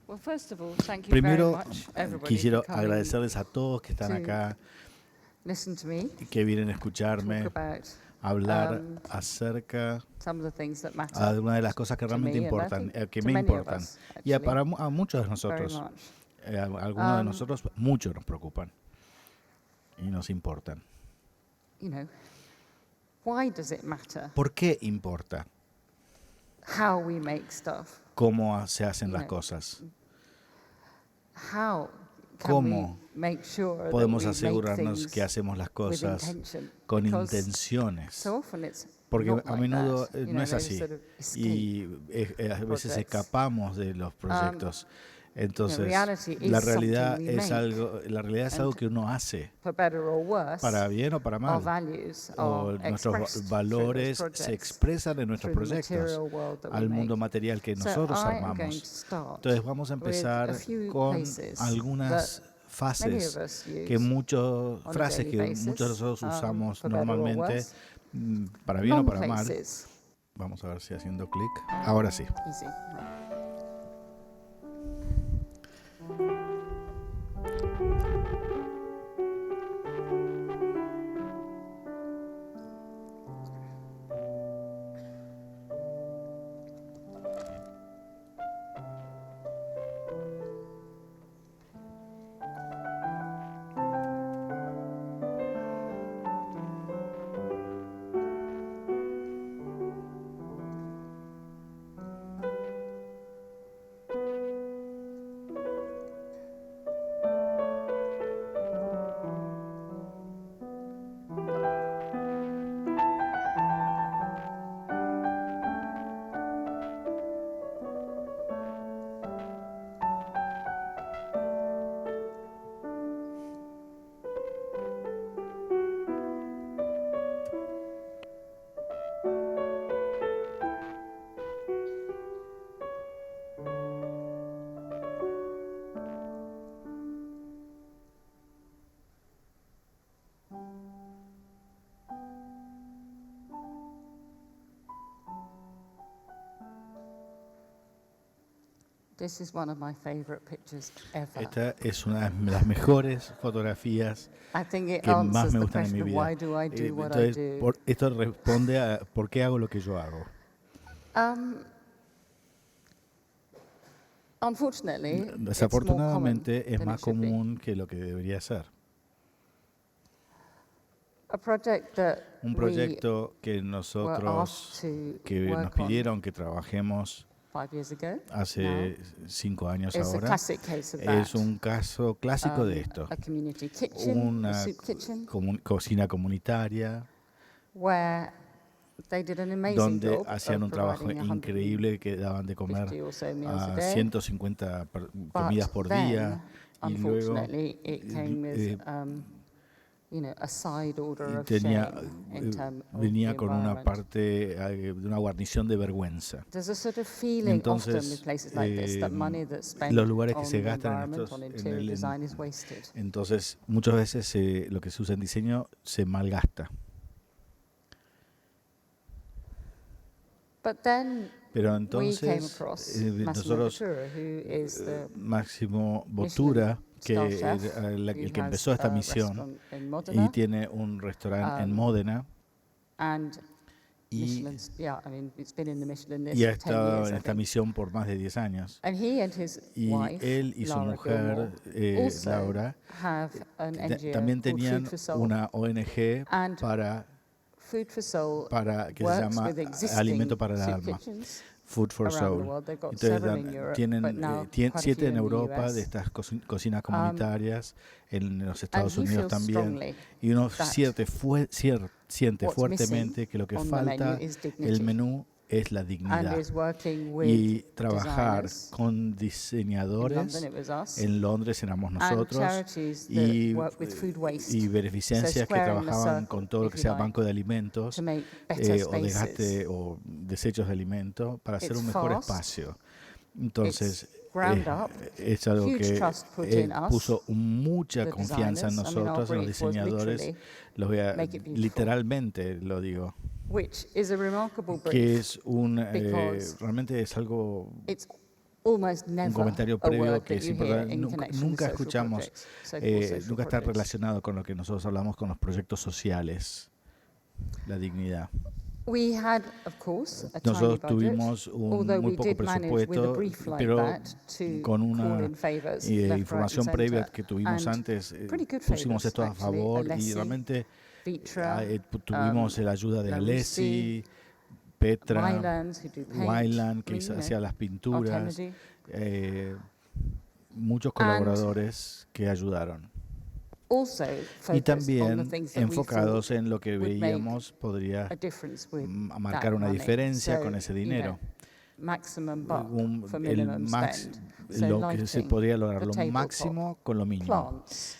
Well, first of all, thank you very Primero, much, everybody, quisiera for coming agradecerles a todos que están to acá, listen to me que vienen a talk escucharme, about hablar acerca some of the things that matter de una de las cosas que to realmente me, and I importan, think que to me many of importan. us, Y actually, a muchos de very nosotros, much. algunos de nosotros, mucho nos preocupan y nos importan. You know, why does it matter ¿Por qué importa how we make stuff? cómo se hacen You las know, cosas? How can ¿Cómo we make sure that podemos we make asegurarnos things que hacemos las with cosas intention? con Because intenciones? so often it's Porque not a like menudo that. You no know, es they así sort of escape y a veces projects. escapamos de los proyectos. Entonces, reality is la something realidad we es make. algo que uno hace, For better or worse, para bien o para our mal. values O are nuestros expressed valores through those se projects, expresan en nuestros through the proyectos, material world that we al mundo make. material que So nosotros I am going to armamos. start Entonces vamos a with a empezar few con places algunas that many of fases us que use frases on a que daily muchos de basis, nosotros usamos for better or normalmente, worse. para bien o para mal. Non-places. Vamos a ver si haciendo clic. Ahora sí. Easy. This is one of my favorite pictures ever. Esta es una de las mejores fotografías I think it que más answers me the gustan en mi question of vida. why do I do what I Entonces, do. esto responde a por qué hago lo que yo hago. Unfortunately, it's more common Desafortunadamente es than más it should be. común que lo que debería ser. A project that Un we proyecto que were nosotros, asked to que nos work on pidieron que trabajemos 5 years ago hace 5 años is a ahora, classic case of that. es un caso clásico de esto. A community kitchen, a Una soup kitchen, cocina comunitaria where they did an amazing donde job hacían of un trabajo providing 150 increíble que daban de comer or so meals a a day. 150 comidas por But then, día y luego unfortunately, it came with a side order of tenía, shame in terms of venía the con una environment. parte de una guarnición de vergüenza. There's a sort of feeling often with Entonces, places like this that money that's spent los lugares que on se the gastan en environment, estos, on en interior design is wasted. entonces muchas veces lo que se usa en diseño se malgasta. But then Pero we came entonces across Massimo nosotros, Bottura, who is the Máximo Bottura, que star chef, el que who empezó has esta a misión restaurant in y Modena, tiene un restaurante en Módena and y, Michelin's, it's been in the Michelin list y ha for 10 estado years, en I esta think. misión por más de 10 años. And he and his Y wife, él y su Laura mujer, Gilmore, also Laura, have an NGO también called tenían Food for Soul. una ONG And para Food for Soul que se works llama with existing Alimento para el soup Alma, kitchens Food for around the Soul. world. They've got Entonces several in Europe, but tienen now quite a 7 few en in the Europa US. de estas cocinas comunitarias, en los Estados he Unidos feels también. strongly Y uno that siente what's fuertemente missing que lo que on the falta menu is el dignity. menú es la And dignidad. is working with Y trabajar designers. con In diseñadores. London, it was us. En Londres éramos And nosotros charities that y work with food waste. y beneficencias So que squaring the trabajaban circle, con todo lo if que you sea like, banco de alimentos to make better o desgaste spaces. o desechos de alimento para hacer It's un mejor fast, espacio. Entonces, it's ground up, es algo huge que trust put in us, puso mucha the confianza en designers. I mean, our nosotros, en los brief was diseñadores. literally Los voy a, make it beautiful. literalmente lo digo, which is a remarkable que brief es because realmente es algo it's almost un never comentario a previo word que that es you hear importante. in Nunca, connection with nunca social escuchamos, projects, so-called social nunca está projects. relacionado con lo que nosotros hablamos con los proyectos sociales, la dignidad. We had, of course, a tiny Nosotros budget, tuvimos un although muy we poco did manage with a presupuesto, brief like pero that to con call una in favours, left, right and información previa centre, que tuvimos and antes, pretty good pusimos favours, esto a actually. favor y Alessi, realmente Vitra, tuvimos la ayuda de Larousse, Alessi, Petra, Wyland, who do paint, Wyland, que I mean, you know, hacía las Art pinturas, Kennedy. muchos colaboradores que ayudaron. Also Y focused on the también things that we enfocados thought en lo que would make veíamos podría a difference with marcar that una money. diferencia So, con ese you know, dinero. maximum buck for El minimum spend. So lo que se lighting, podría lograr the lo tabletop, máximo con lo mínimo. plants,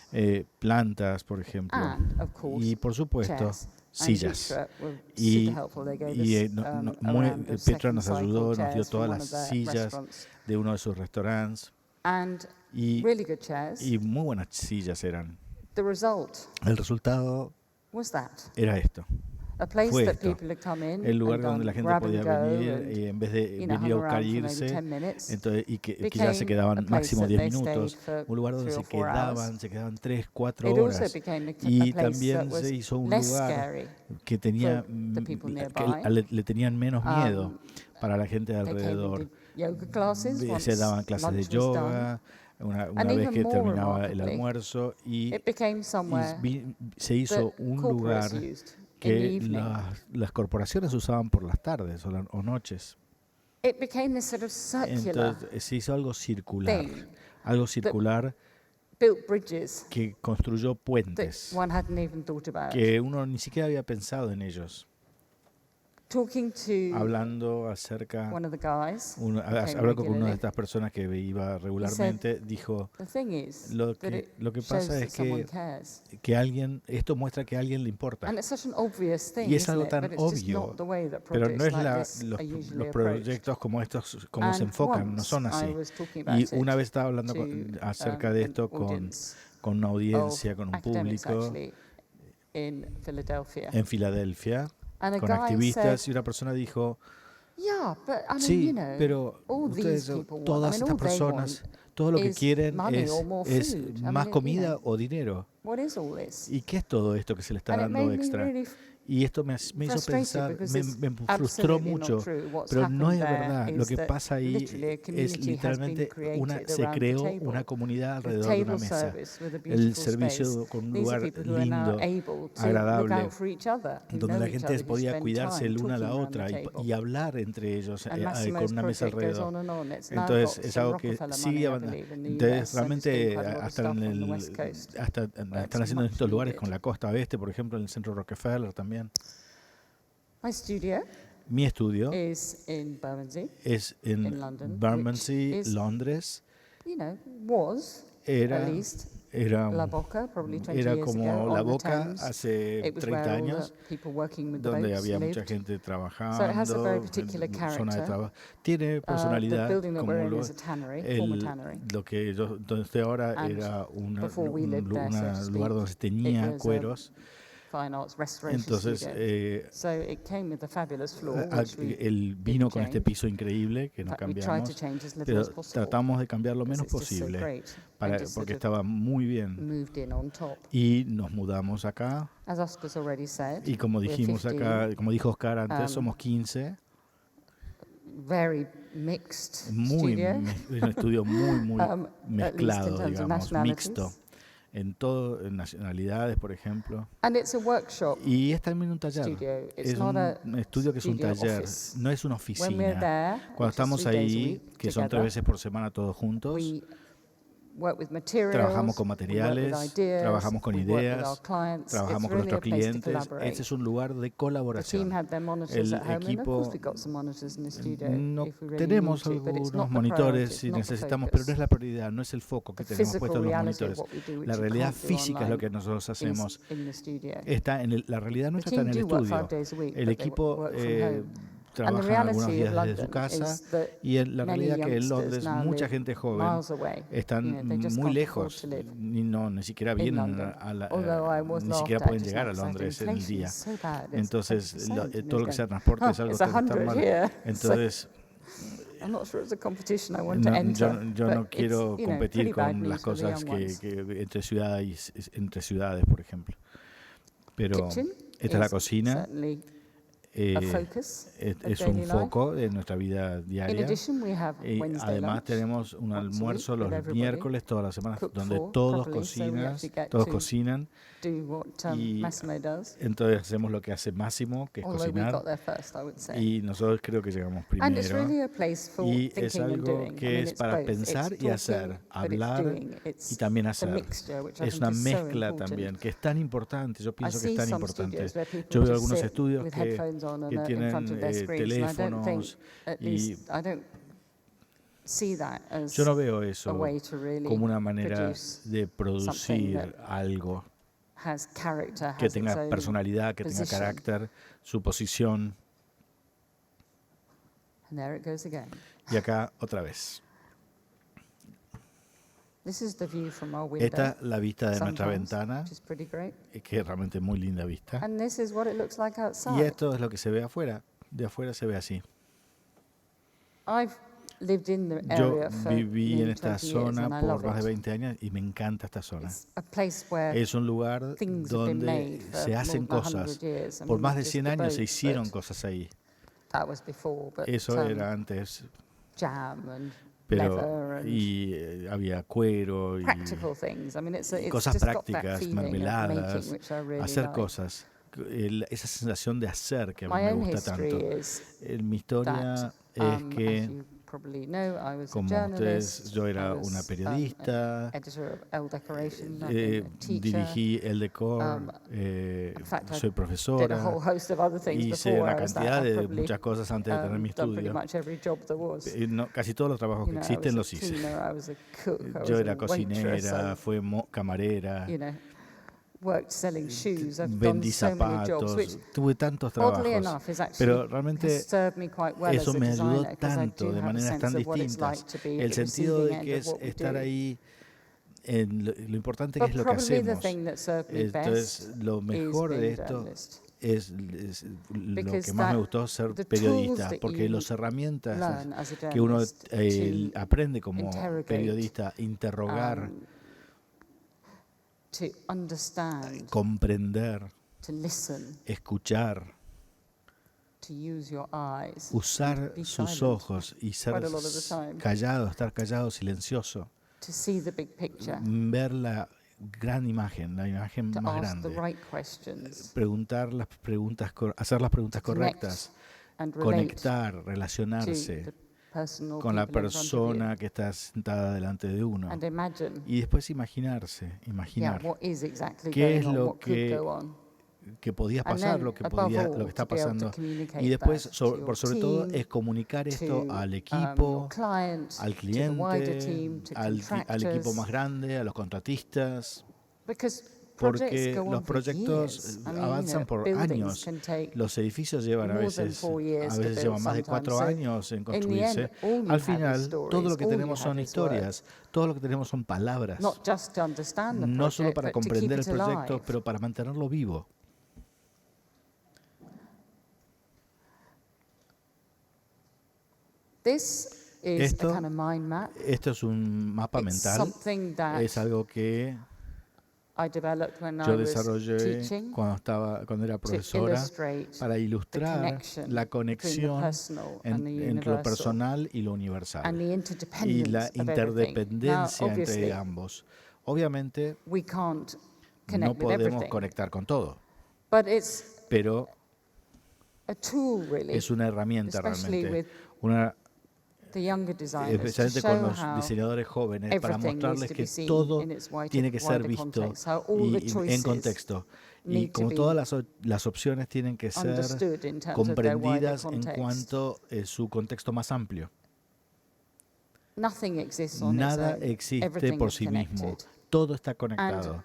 Plantas, por ejemplo. and of course, Y por supuesto, chairs. sillas. And Vitra were Y, super helpful. They gave us a round of Petra second nos cycle ayudó, nos dio chairs from todas one las of their sillas restaurants. de uno de sus restaurantes And y, really good chairs. y muy buenas sillas eran. The result El resultado was that. era esto. A place Fue that esto. people had come in El lugar and donde done la gente grab and podía go venir and, y en vez de you know, venir a hung buscar around for maybe irse, 10 minutes, entonces, y que ya became se a quedaban place máximo that 10 they minutos, stayed for un lugar donde 3 se or 4 hours. quedaban 3, 4 It also horas. became a Y place también that was se hizo un less lugar scary. que tenía the people que nearby. le tenían menos miedo para la gente de They came and alrededor. did yoga classes Se once daban clases de lunch was done. yoga una And vez even que more terminaba el remarkably, almuerzo y It became somewhere se hizo that un corporates lugar used in the que evening. las corporaciones usaban por las tardes o noches. It became this sort of circular Entonces se hizo thing algo circular built bridges que construyó that puentes one hadn't even thought about. que uno ni siquiera había pensado en ellos. Talking to Hablando acerca, one of the guys, hablando con una de estas personas que iba regularmente, dijo, the thing is lo that que, it lo que shows pasa that es someone cares. que esto muestra que a alguien le importa. And it's such an obvious thing, Y es isn't algo it? tan But it's just obvio, not the way that pero no projects es like this los are usually los approached. proyectos como estos, como se And enfocan, no once son I así. was talking about Y it una vez estaba hablando to, acerca de an esto audience con una audiencia, of con un academics, público actually, in Philadelphia. en Filadelfia, And a con guy activistas, said, y una persona dijo, yeah, but I mean, sí, you know, pero all ustedes, these people want, todas I mean, estas all they personas, want todo lo que is quieren money es, or more es food. I más mean, comida o dinero. what is all this? ¿Y qué es todo esto que se le está And it dando made me extra? really Y esto me hizo frustrated pensar, because it's me frustró absolutely mucho, not true. What's pero no es happened there verdad. Lo is que that pasa ahí literally a es community has been literalmente created se around the creó table. una comunidad The alrededor de una table mesa. service with a El beautiful servicio space. con un These are lugar people who are now lindo, able to look agradable, out for each other, who donde know la each gente other, who podía spend cuidarse time el una a la talking around otra the table. y hablar entre ellos And con Massimo's una mesa project goes alrededor. on and on. It's now Entonces got es some algo que Rockefeller sigue money, I avanzando. believe, in the Entonces US, and it's doing realmente quite a lot of hasta stuff on the West Coast. están it's haciendo en much estos lugares needed. con la costa oeste, por ejemplo, en el centro Rockefeller también. My studio Mi estudio is in Bermondsey. es in en London, Bermondsey, which is- Londres. You know, was Era, at least era, La Boca, probably 20 era years como ago, La on the Boca Thames. hace It was 30 where all años, the people working with the donde boats había mucha lived. gente trabajando, So it has a very particular en zona de character. trabajo. Tiene The personalidad building that como we're in lo, is a tannery, former tannery. lo que yo donde estoy ahora And era before we lived there, so to speak, lugar donde se teñía it was, cueros. Fine arts restoration Entonces studio. So it came with a fabulous floor, which we el vino didn't con este change. piso increíble que In no fact, we tried to cambiamos, change as little pero as possible, tratamos de cambiar lo menos because it's just so posible great. para, And just porque sort of estaba muy bien. moved in on top. Y nos mudamos acá. As Oscar's already said, Y como we're dijimos 15, acá, como dijo Oscar antes, somos 15. very mixed Muy, studio. un estudio muy at least in mezclado, terms of digamos, nationalities. mixto. En todo, en nacionalidades, por ejemplo. And it's a workshop Y es también un taller. studio. It's Es not un estudio que es un studio taller, office. no es una When we're oficina. there, Cuando which is estamos 3 days a ahí, week que son 3 together, veces por semana todos juntos, we work with materials, trabajamos con we work with materiales, ideas, trabajamos con we work with ideas, our clients. trabajamos It's con really nuestros a place to clientes. collaborate. Este es un lugar de The team colaboración. had their monitors El at home, and of equipo- course we got some monitors in the studio No if we really tenemos need to, but it's algunos not the monitores priority, si it's not the necesitamos, pero no focus. es la prioridad, no es el foco que The tenemos physical puesto en los reality of monitores. what we do, which La you realidad can't do física es lo online, que nosotros hacemos. is in the studio. Está en la realidad The nuestra está team en el do work estudio. 5 days a week, El but they equipo work from home. trabaja reality algunos of días desde London su casa is that y la many realidad que en youngsters Londres now mucha live gente joven miles away. están You know, they just muy can't lejos, afford to live ni siquiera in vienen London. a Although I was ni laughed siquiera at pueden just llegar now a 'cause I think Londres en el inflation día. is so bad, it's Entonces 20%, and todo lo que it's sea going, transporte es algo it's que está 100 mal. here. Entonces I'm not sure it's a competition I want to no, enter. yo no but quiero it's, you know, competir pretty bad con news las for the cosas young ones. que entre ciudades, por ejemplo. Pero Kitchen esta es la is cocina. certainly a eh, focus of es daily un life. foco de nuestra vida In diaria. addition, we have Y Wednesday además lunch tenemos un once a week almuerzo with los everybody, miércoles todas las semanas cooked donde for todos properly, so we actually get todos to cocinan do what y Massimo does. entonces hacemos lo que hace Máximo, que es Although we cocinar, got there first, I would say. y nosotros creo que llegamos And it's primero. really a place for Y es thinking and algo doing. I que mean, es it's para both. pensar It's y hacer, talking, but it's hablar doing. y It's también the hacer. mixture, which I Es think una is so mezcla important. también, que es tan importante, yo I pienso que es see tan some importante. studios where people Yo veo just algunos sit estudios with que headphones on and are in tienen front of their screens, and I don't think, teléfonos at y least, I don't see that as yo no veo a eso way to really como una manera produce de something producir that algo has character, que has its tenga own personalidad, que tenga position. carácter, su posición. And there it goes again. Y acá otra vez. This is the view from our window. Esta es la vista de nuestra sometimes, ventana, which is pretty great. que es realmente muy linda vista. And this is what it looks like Y outside. esto es lo que se ve afuera. De afuera se ve así. I've lived in the Yo area for viví en nearly esta 20 years zona and I por love más de it. 20 años y me encanta esta zona. It's a place where Es un lugar things have been donde made for se hacen more than 100 cosas. years. I Por mean, más not de just 100 the años se boat, hicieron but cosas ahí. that was before, but Eso era antes. jam and Pero leather and había cuero y practical things. I mean, it's cosas just got that prácticas, feeling of mermeladas, making, which I really hacer like. cosas. Esa sensación de hacer que a mí My me own gusta history tanto. is Mi historia that, es as que, you probably know, I was a como journalist. ustedes, yo era I was, una periodista, editor of Elle Decoration. I've been a teacher. dirigí El Decor, In fact, soy did a profesora, whole host of other things hice before una I was that. cantidad I've de probably muchas cosas antes de tener mi done pretty estudio. much every job there was. Casi todos los trabajos You que know, existen I los was a hice. cleaner, I was a cook, I Yo was era a waitress, cocinera, fui camarera, you know, worked selling shoes. I've done vendí so many jobs, which zapatos, tuve tantos oddly trabajos. enough is Pero actually realmente has served me quite well as eso a me ayudó designer, because I tanto do de have a maneras sense tan of what it's like distintas. to be at El the sentido receiving de end que of es what we estar do. ahí, en lo importante que But es lo que probably the hacemos. thing that served me Entonces, best lo is mejor de being a esto journalist. es lo Because que más me that- gustó ser the tools periodista, that porque you las herramientas learn as a que uno journalist to aprende como interrogate, periodista, interrogar, to understand, comprender, to listen, escuchar, to use your eyes, usar be sus silent ojos y ser quite a lot of the time. callado, estar callado, silencioso, to see the big picture, ver la gran imagen, la imagen to más ask the grande, right questions, preguntar las preguntas, hacer las preguntas to connect correctas, and relate conectar, to relacionarse the personal con la people in front of you, persona que está sentada delante de uno and imagine, y después imaginarse, yeah, imaginar what is exactly qué going es on, lo what could que go on, podía and pasar, then, lo que above all, lo que está to be able to pasando communicate y después that to por your sobre todo team, es comunicar esto to, al your equipo, client, al to the wider cliente, team, to al equipo contractors, más grande, a los contratistas, because projects porque go on los for proyectos years. I mean, avanzan por buildings años. can take Los edificios llevan a more than veces 4 years to build llevan más de 4 sometimes. años en In the construirse. end, all you Al have is final, todo lo stories, que all you tenemos son have is historias, todo lo que tenemos son palabras. not just to understand the project, No solo para but to keep comprender el it proyecto, alive. pero para mantenerlo vivo. This is Esto- a kind of mind map. Esto es un mapa It's mental, something that es algo que I developed when I yo was desarrollé teaching cuando era to profesora illustrate para the ilustrar connection la between the conexión personal and the entre lo universal personal y lo and universal the y interdependence la of everything. Now, interdependencia obviously, entre ambos. Obviamente we can't no connect with podemos everything, conectar con todo, but it's pero a tool, really, es una herramienta especially realmente, with the younger designers, to especialmente con show los how diseñadores jóvenes, para everything needs mostrarles to que be seen todo in its wider tiene que ser visto context, how all the en choices contexto. Y need to como be todas las opciones tienen que ser understood in terms of their wider comprendidas en context. cuanto a su contexto más amplio. Nothing exists on Nada its own. existe Everything por is sí mismo. connected. Todo está conectado.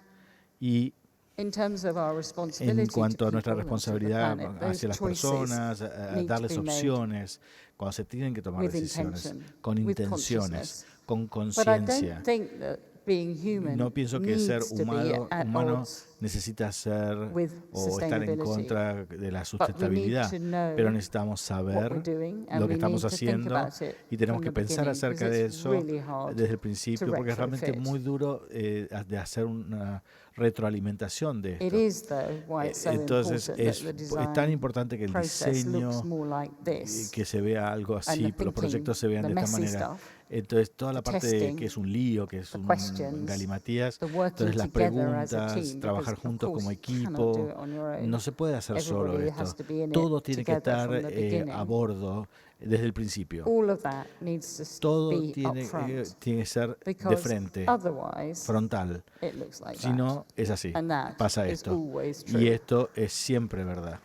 Y In terms of our en responsibility cuanto to a nuestra people and to the responsabilidad planet, those hacia las choices personas, need to darles be made opciones, cuando se tienen que tomar with decisiones, intention, con with intenciones, con But I conciencia. don't think that being human No pienso que ser needs to be humano at odds necesita ser with o estar en sustainability. contra de la But we need sustentabilidad, to know pero necesitamos what we're saber doing, lo and que we estamos need to think haciendo about it y tenemos from que the pensar beginning, acerca because de it's eso really hard desde el principio, porque es realmente retrofit. muy duro de hacer una retroalimentación de It esto. is, though, why it's so Entonces important that the es tan design importante que el process diseño looks more like this, que se vea algo and así, the los thinking, proyectos se vean the de esta messy manera. stuff, Entonces toda la the parte testing, que es un lío, que es the un questions, galimatías, the working entonces las together as a preguntas, team, trabajar because of juntos como course you cannot do equipo, it on your own. no se puede hacer solo Everybody has esto. to be in Todo it tiene que together estar from the beginning. a bordo desde el principio. All of that needs to Todo be tiene upfront, que ser de because frente, otherwise frontal. it looks like Si that. no, es así, And that pasa is esto. always Y true. esto es siempre verdad.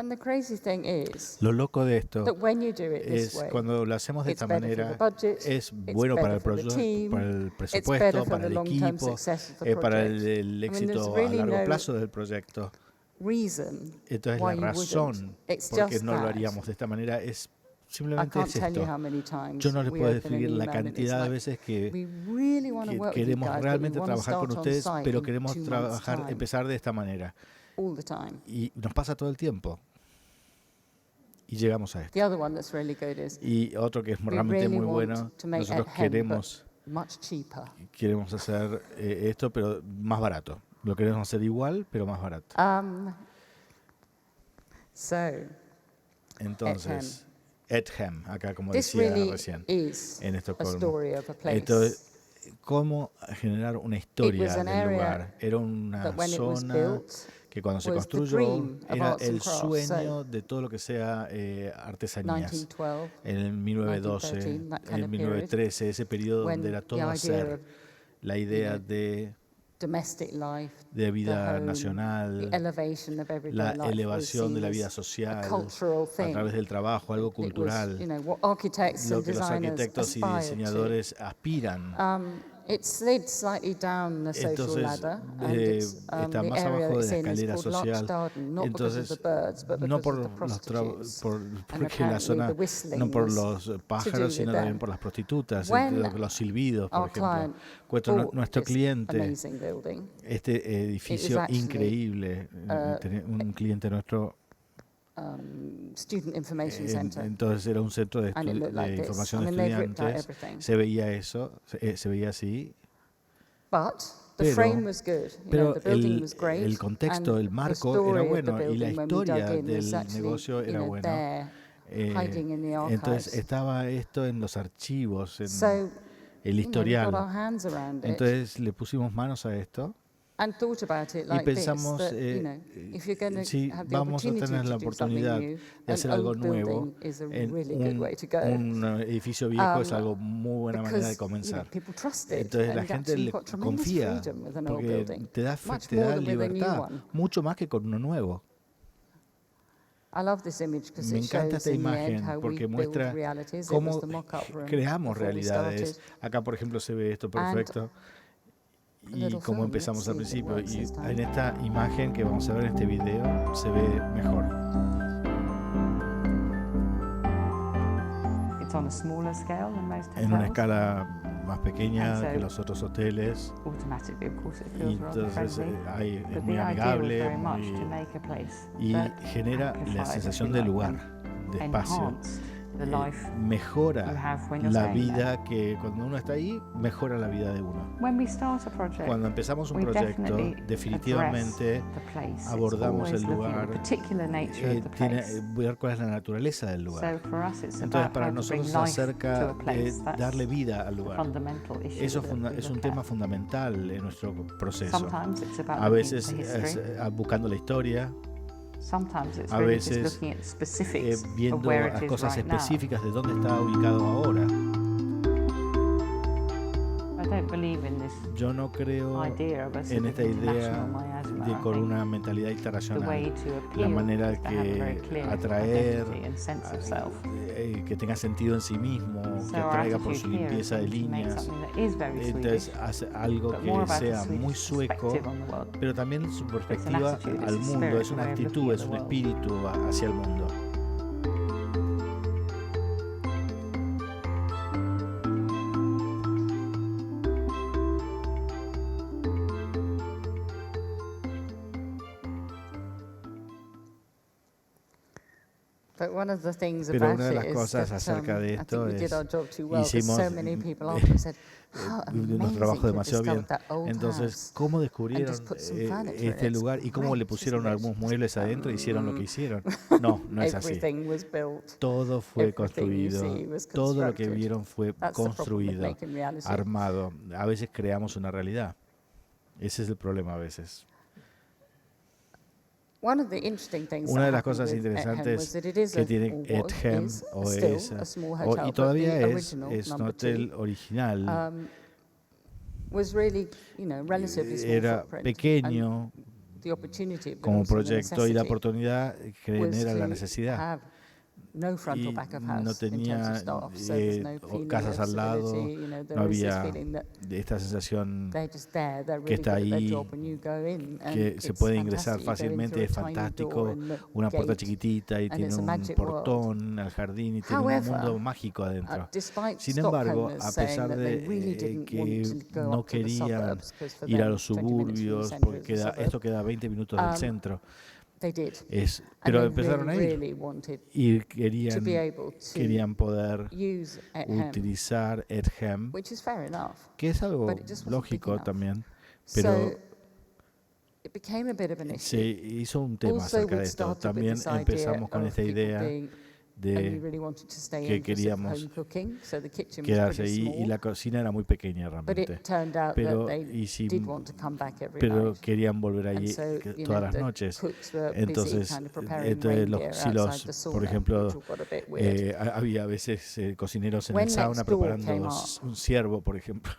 And the crazy thing is Lo loco de esto that when you do it this es way, cuando lo hacemos de it's esta better for the manera, budget, es it's bueno para better el, for the team, para el it's better presupuesto, for para the el long-term equipo, success of the para project. el I mean, there's éxito a really largo no plazo del proyecto. reason Entonces why la you wouldn't. razón It's por qué just no lo that. haríamos de esta manera es I simplemente can't es tell you esto. how many times Yo no les we puedo open an describir la email and it's cantidad de like, veces que, we really want to work with you queremos guys, but we realmente want to trabajar con start on ustedes, site pero in queremos 2 months' time, empezar de esta manera. all the time. Y nos pasa todo el tiempo. Y llegamos a esto. The other one that's really good is Y otro que es we realmente really muy want bueno, to make nosotros at Hem, queremos but much cheaper. hacer esto, pero más barato. Lo queremos hacer igual, pero más barato. So Entonces, Edhem, acá como this decía really recién, is en a Estocolmo. story of a place Entonces, ¿cómo generar una historia an del area lugar? Era una that when it was zona built que cuando se was the construyó dream of era arts and el crafts. sueño de todo lo que sea artesanías. 1912, En el 1912, 1913, that kind en of 1913, ese periodo when donde era the todo idea hacer, of, la idea know, de domestic life, vida the home, nacional, the elevation of everyday la life was elevación de la seen vida as social a cultural a thing. través del trabajo, algo It was, cultural, what architects lo and que los designers arquitectos y aspired diseñadores aspiran. to. It slid slightly down the social Entonces, ladder, and está the más area abajo it's de la in is escalera called social. Larchgarden, not because of Entonces, the birds, but no because por of the los prostitutes. porque la zona, no por los pájaros, sino también them. por las prostitutas, When los silbidos, por Our ejemplo. client Cuento, bought nuestro this cliente, amazing building. este edificio actually, increíble, un cliente nuestro, Student Information Center. entonces era un centro de, And it looked like this. información I de mean, they've ripped out estudiantes, everything. se veía eso, se veía así, But the pero- frame was good. pero The building was great. el contexto, and el the marco story era of the bueno y la building when we dug historia in was del actually, negocio era buena. there, hiding in the Entonces archives. estaba esto en los archivos, en So, el we got historial. our hands around it Entonces le pusimos manos a esto and thought about it y like this, pensamos, that, if you're going to si have the vamos a opportunity tener la to do something oportunidad new, de hacer an algo old nuevo building is a en really good way to go. un edificio viejo, es Um, algo muy buena manera de Because, comenzar. people trust it, Entonces la and gente actually le you've got tremendous confía freedom with an old porque building. te da Much more than with a new libertad, one. mucho más que con uno nuevo. I love this image because Me it encanta shows esta in the end imagen how we porque build muestra realities. It cómo was the mock-up room creamos before we realidades. started. Acá, por ejemplo, se ve esto perfecto. a Y little cómo film. empezamos Let's al see if it principio. works Y this time. en esta imagen que vamos a ver en este video se ve mejor. It's on a smaller scale than most En una hotels. escala más pequeña And so- que los otros hoteles. Automatically, of course, it Y feels rather entonces friendly. es But muy the idea was amigable very much muy- to make a place y that genera la amplifies, sensación if de you like, lugar, de espacio. enhance the life you Mejora have when you're la staying there. vida que cuando uno está ahí, mejora la vida de uno. When we start a project, Cuando empezamos un we proyecto, definitely definitivamente address the place. It's abordamos always el looking at lugar, the particular nature of the tiene, place. ver cuál es la naturaleza del lugar. So for us, it's Entonces about para how to bring nosotros se life to acerca a place. de That's darle vida al the lugar. fundamental issue Eso that we es un look tema at. fundamental en nuestro proceso. Sometimes it's about A looking veces at the es history. buscando la historia, Sometimes it's a really just veces looking at the specifics of viendo where it las is cosas right now. específicas de dónde está ubicado ahora. I don't believe in this Yo no creo idea of a sort en of esta idea international miasma. de I con think una mentalidad the way internacional, to la appeal manera is to have a very que clear atraer, identity and sense of self. que tenga sentido en sí mismo, So que our atraiga por su attitude here is limpieza de to make líneas. something that is very Entonces Swedish, hace algo but more que about sea a Swedish muy sueco, perspective on the world. pero también su perspectiva attitude, it's al a mundo, spirit, es una a way of actitud, looking at es the un world. espíritu hacia el mundo. But one of the things Pero about una de it las is cosas that, acerca de I think esto we did es, our job too well, because hicimos so many people after said, how nuestro amazing trabajo to have demasiado bien. discovered that old Entonces, house. ¿cómo And descubrieron just put some furniture in este it. lugar y cómo le Great, pusieron isn't it? algunos muebles adentro y hicieron lo que hicieron? No, no es así. Everything was built. Todo fue Everything you construido, see was todo lo que constructed. vieron fue That's the problem with construido, making reality. armado. A veces creamos una realidad. Ese es el problema a veces. One of the interesting things Una that de las happened cosas with Ethem was interesantes that it is que a, tiene or was, Ethem is o still es, a small o- hotel, y but todavía the es original un number hotel 2 original, was really, relatively small era footprint. pequeño And the opportunity, but como also the proyecto y la necessity oportunidad genera la was to necesidad. have no frontal Y back of no house in terms of tenía staff, so there's no feeling casas of al lado, civility, no there is this había feeling that de esta sensación they're just there, they're que really está good at their ahí, job when you go in, and que se it's puede ingresar fantastic. You go in fácilmente, es through a tiny door fantástico, and the una puerta gate. chiquitita y and tiene it's a un magic world. portón al jardín y tiene un However, mundo mágico adentro. despite Sin embargo, Stockholmers a saying pesar that they de really didn't que want to go no up to the querían suburbs, 'cause for ir a them, los 20 minutes from the suburbios, centre porque is a suburb, esto queda a 20 minutos del centro, they did. pero And they empezaron a ir really wanted y to be able to querían poder use Ethem, utilizar Ethem, which is fair enough. que es algo but it just wasn't lógico big enough. también, So pero it became a bit of an issue. se hizo un tema Also, acerca we de esto. started with También this idea empezamos con of esta people idea being, and we de really wanted to stay que in for sort of queríamos home cooking, so the kitchen was quedarse pretty ahí y small. la cocina era muy pequeña But realmente, it turned out pero that they did want to come back every pero night. querían volver And allí so, todas las the noches. cooks were busy Entonces, kind of preparing entonces reindeer si outside the por sauna, ejemplo, which got a bit weird. había a veces cocineros en When el sauna Nextdoor preparando came up, un ciervo, por ejemplo.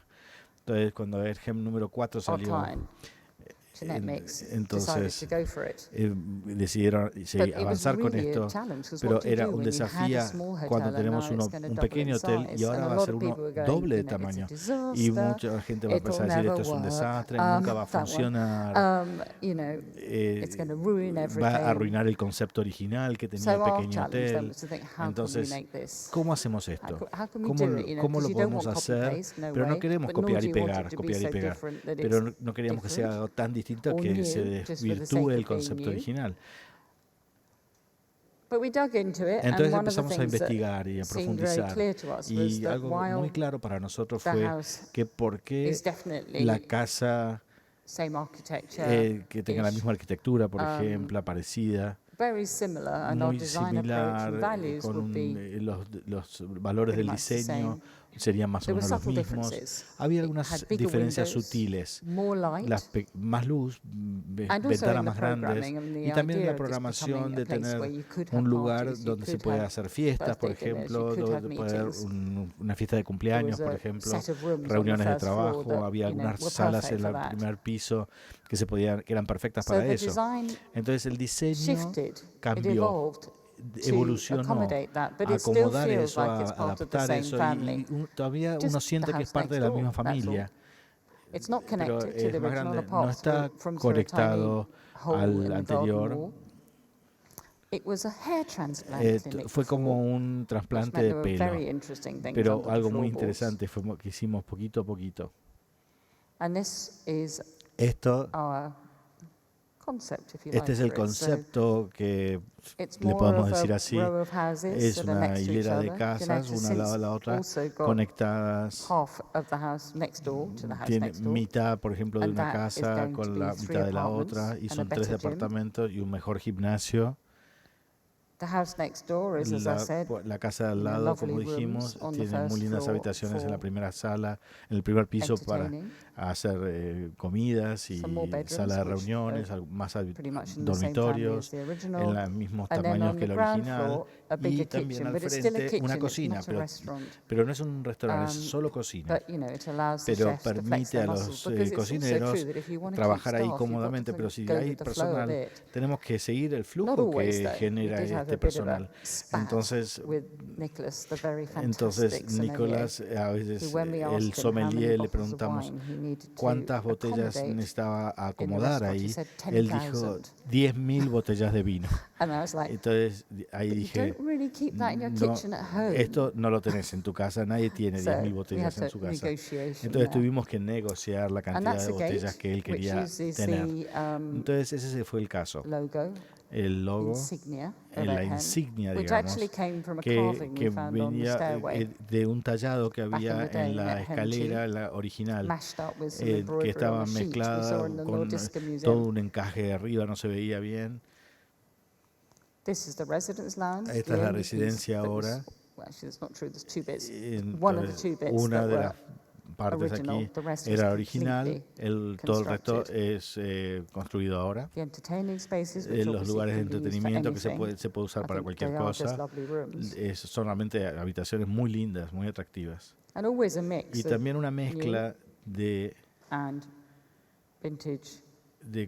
Entonces, cuando Ethem número 4 salió, Hotline, Jeanette Mix decided entonces to go for it. decidieron But it was avanzar con really a esto, challenge, 'cause pero what do you era do un when you had a desafío small hotel cuando and tenemos now it's gonna un double pequeño in hotel y size? ahora And a va a lot ser of uno people were going, doble de it's a tamaño. Y disaster, mucha gente va a it'll empezar a decir, never esto es un work, desastre, nunca va a that one. funcionar, It's going to ruin everything. va a arruinar el concepto original que tenía So el our pequeño challenge then hotel. was to think, how can we Entonces, make this? ¿cómo hacemos esto? How can we ¿Cómo, do it? cómo 'Cause lo you don't podemos want hacer? copy-paste, no Pero no way, queremos but nor copiar do y you want pegar, it to be copiar y so pegar. different that Pero it's no queríamos que sea different algo tan distinto or que new, se just for the sake desvirtúe el of being concepto new. original. But we dug into it, Entonces and one of the empezamos a things that investigar y a seemed very profundizar. clear to us was Y that algo muy while claro para nosotros the fue house que por qué is definitely la casa same architecture, que tenga la misma arquitectura, por Um, ejemplo, parecida, very similar, and our muy design approach similar, and values con would be los valores pretty del much the diseño same. serían más o There were menos los subtle mismos. differences. Había It algunas had bigger diferencias windows, sutiles, more light, más luz, and also ventanas in the más grandes, programming and the y también en idea la of this programación becoming de a place tener where you could have un lugar parties, you donde se could puede have hacer fiestas, por birthday dinners, ejemplo, you could have donde poder meetings. una fiesta de There cumpleaños, was por a ejemplo, set of rooms on the reuniones de first floor trabajo, that, había algunas were salas perfect en for el that. primer piso que eran perfectas So para the eso. design Entonces el diseño shifted, it cambió, evolved to evolucionó accommodate that, but a it still acomodar feels eso, like it's a part of the adaptar same eso, family. y todavía Just uno siente the que es house parte de next la misma door, that's all. familia, It's not pero connected to the es más original grande, no apart está from a tiny conectado hole in al the garden anterior. wall. It was a hair transplant clinic Fue como before, un which trasplante meant de there were pelo, very interesting things pero under the algo muy floorboards. interesante fue que hicimos poquito a poquito. And this is Esto, our concept, if you este like, es el for it. So concepto que it's le more podemos of a decir así, row of houses es that are una next to each hilera de other. casas, Jeanette una has al lado de since la otra, also got conectadas. half of the house next door to the house Tiene next door. mitad, por ejemplo, de And una that is casa going to con be la 3 mitad de la apartments otra, y and a son 3 better gym. departamentos y un mejor gimnasio. The house next door is, as I said, La casa de al you know, lado, como lovely rooms dijimos, on the tiene muy first lindas floor habitaciones en la for primera sala, en el primer piso para entertaining, hacer comidas y some more bedrooms, sala de which reuniones, are más pretty much in the same family as dormitorios, the en original. los mismos And then tamaños on que the el ground original, floor, a y bigger también kitchen, al but it's still a frente kitchen, una it's cocina, not a restaurant. pero no es un restaurante, es Um, solo cocina. But, you know, it allows the Pero chefs to flex permite their a muscles, los because it's also cocineros true that if you want to keep trabajar ahí staff, you've got to cómodamente, sort pero of si go hay with the flow a personal, bit. tenemos que seguir el Not flujo always, que though. genera We did have este a bit of a personal. spat Entonces, with Nicholas, the very fantastic entonces sommelier, Nicolás, a who veces when we asked el him how many sommelier le bottles of preguntamos wine he needed to cuántas botellas accommodate necesitaba in the acomodar restaurant, he ahí. said Él dijo 10,000. 10.000 botellas de vino. And I was like, Entonces ahí "But you dije, don't really keep that in your no, kitchen at home." esto no lo tenés en tu casa, nadie tiene So 10.000 we had botellas en to su casa. negotiation Entonces there. tuvimos que negociar la And cantidad that's de a botellas gate, que él which quería uses tener. the Entonces ese fue el caso. logo, El logo, insignia of la Edhem, insignia, which digamos, actually came from a que carving we found on the venía stairway, de un tallado que in había the day en la in Edhem escalera, too, la original, mashed up with some que embroidery on estaba a sheet we mezclada saw in the con Nordiska Museum. todo un encaje de arriba, no se veía bien. This is the residence lounge. Esta the es la only piece residencia that was- ahora. well, actually, that's not true. There's two bits. Entonces, One of the two bits una that de were las partes original, aquí the rest era was original, completely todo el resto constructed. es construido ahora. The entertaining spaces, which Los obviously lugares de can be used for entretenimiento que se anything. puede usar I para think cualquier they are just cosa, lovely rooms. son realmente habitaciones muy lindas, muy atractivas. And always a mix Y of también una mezcla de and vintage.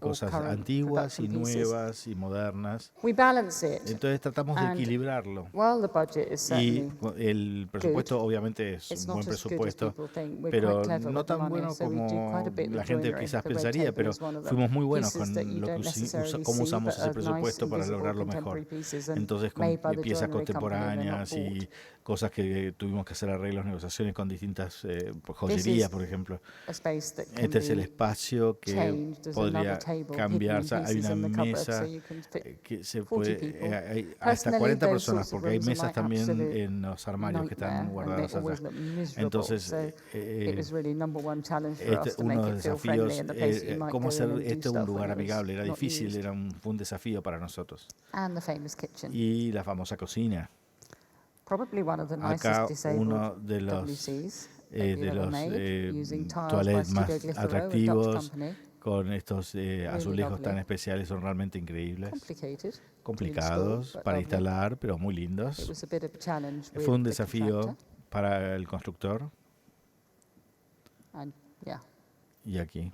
cosas current antiguas y production pieces. nuevas y modernas. We balance it. Entonces tratamos de And equilibrarlo. While the budget is Y certainly el presupuesto obviamente es it's un buen not as good as presupuesto, people think. We're pero quite clever no with the tan money, bueno so we do como quite a bit with la gente joinery. quizás The red pensaría, table pero is one of the fuimos muy buenos pieces con that you lo que don't necessarily cómo see, usamos but ese are presupuesto nice, para invisible lograrlo mejor. contemporary pieces and Entonces, con made by the piezas joinery company, they're not contemporáneas y bought. cosas que tuvimos que hacer arreglos, negociaciones con distintas joyerías, por ejemplo. A space that can Este es el be espacio que changed. There's podría another table cambiarse. hidden in Hay pieces una in the cupboard, mesa so you can fit que se 40 puede, people. hay hasta Personally, 40 those personas, sorts of porque hay rooms are mesas my también absolute en los armarios que están nightmare, and guardadas they always allá. look miserable. Entonces, So it was really number one challenge for us to uno make de it los feel friendly desafíos, and the place that you might cómo go hacer in and do este un stuff lugar when it was amigable, era not difícil, used. fue un desafío para nosotros. And the famous kitchen. Y la famosa cocina. Probably one of the Acá nicest uno disabled de los WCs that you've de ever los made, using tiles by toilets Studio más Glitterow, a Dutch atractivos, company. con estos azulejos tan lovely. especiales, son realmente increíbles, Complicated. complicados para lovely. instalar, pero muy It lindos. was a bit of a challenge with Fue un the desafío contractor. para el constructor. And yeah, Y aquí.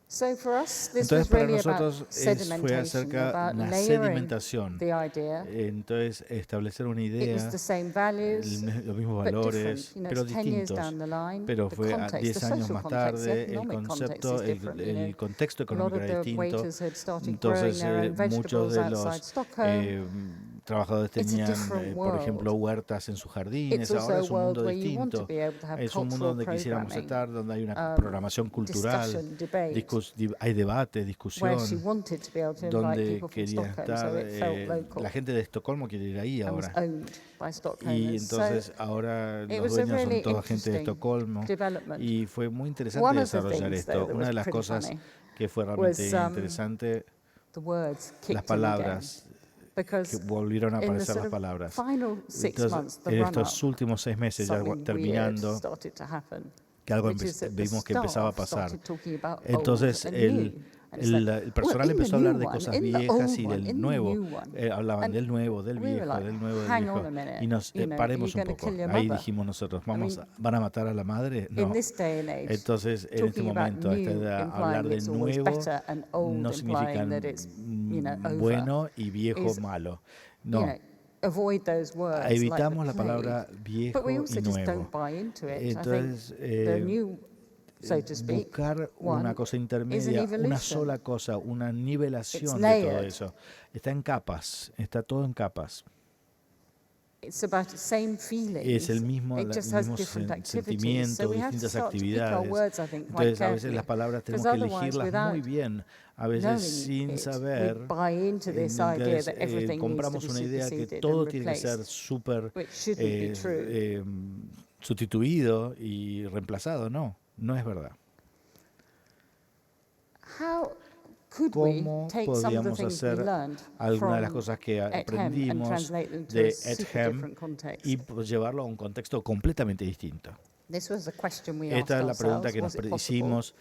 so for us, this Entonces was para really nosotros about fue sedimentation, acerca about de la layering sedimentación. the idea. Entonces establecer una It idea, was the same values, los mismos but valores, different. You know, pero it's 10 years distintos. down the line. Pero The fue a context, 10 the años social más context, the tarde, el economic context concepto, is different. You know, el contexto a lot económico of era the distinto. waiters had started Entonces, growing their own muchos vegetables de outside los Stockholm. trabajadores It's a tenían, different por ejemplo, world. huertas en sus jardines. It's also Ahora a es un world mundo where you want to distinto. be able to have Es un mundo cultural donde quisiéramos programming, estar, donde hay una programación cultural, discussion, debate, hay debate, where she discusión, wanted to be able to invite donde people from quería Stockholm, estar. so it felt local La gente de Estocolmo quiere ir ahí and was ahora. owned by Y Stockholmers. entonces So ahora it los was a dueños son really toda gente de interesting Estocolmo. development. Y fue muy interesante One of the desarrollar things, esto. though, that Una was de las pretty cosas funny que fue realmente was, interesante, the words kicked las in again, palabras, que because volvieron a in the aparecer sort las of palabras. final 6 Entonces, months, the en run-up, estos últimos 6 meses, ya something weird terminando, started to happen, que algo which is that the vimos que empezaba a staff pasar. started talking about Entonces, old and new. And it's like, el personal well, in the empezó a hablar new de one, cosas in the viejas old y one, del in the nuevo. new one. Hablaban And del nuevo, del we were viejo, like, del nuevo, del hang on viejo. a minute, Y nos you know, paremos you're un gonna poco. kill your Ahí mother. dijimos nosotros, mean, ¿van a matar a la madre? In No. this day and age, Entonces, en este talking about momento, a esta new edad, hablar implying de it's always nuevo better and old no significa implying that it's, you know, over. bueno y viejo is, malo. You No. know, avoid those words Evitamos like la the palabra plague. viejo But we also y just nuevo. don't buy into it. Entonces, I think the new, so to speak, buscar one una cosa is an intermedia, una evolution. sola cosa, una It's nivelación de todo layered. eso. Está en capas, está todo en capas. It's about the same feelings. Es el mismo, It just has mismo different activities. sentimiento, So we have to distintas start to pick our actividades. words, I think, quite Entonces a veces carefully. las palabras tenemos Because que otherwise, elegirlas muy without bien, a veces knowing sin it, saber. we buy into this idea Entonces, that everything needs to compramos be una idea que superseded todo and tiene que ser replaced, súper which shouldn't be true. sustituido y reemplazado. No, no es verdad. How could we ¿Cómo take some of the podríamos things we hacer learned algunas de las from cosas que Edhem and aprendimos translate them to de a super Edhem different context? y pues, llevarlo a un contexto completamente distinto? This was a question we asked Esta es la pregunta ourselves, que was nos it possible? hicimos.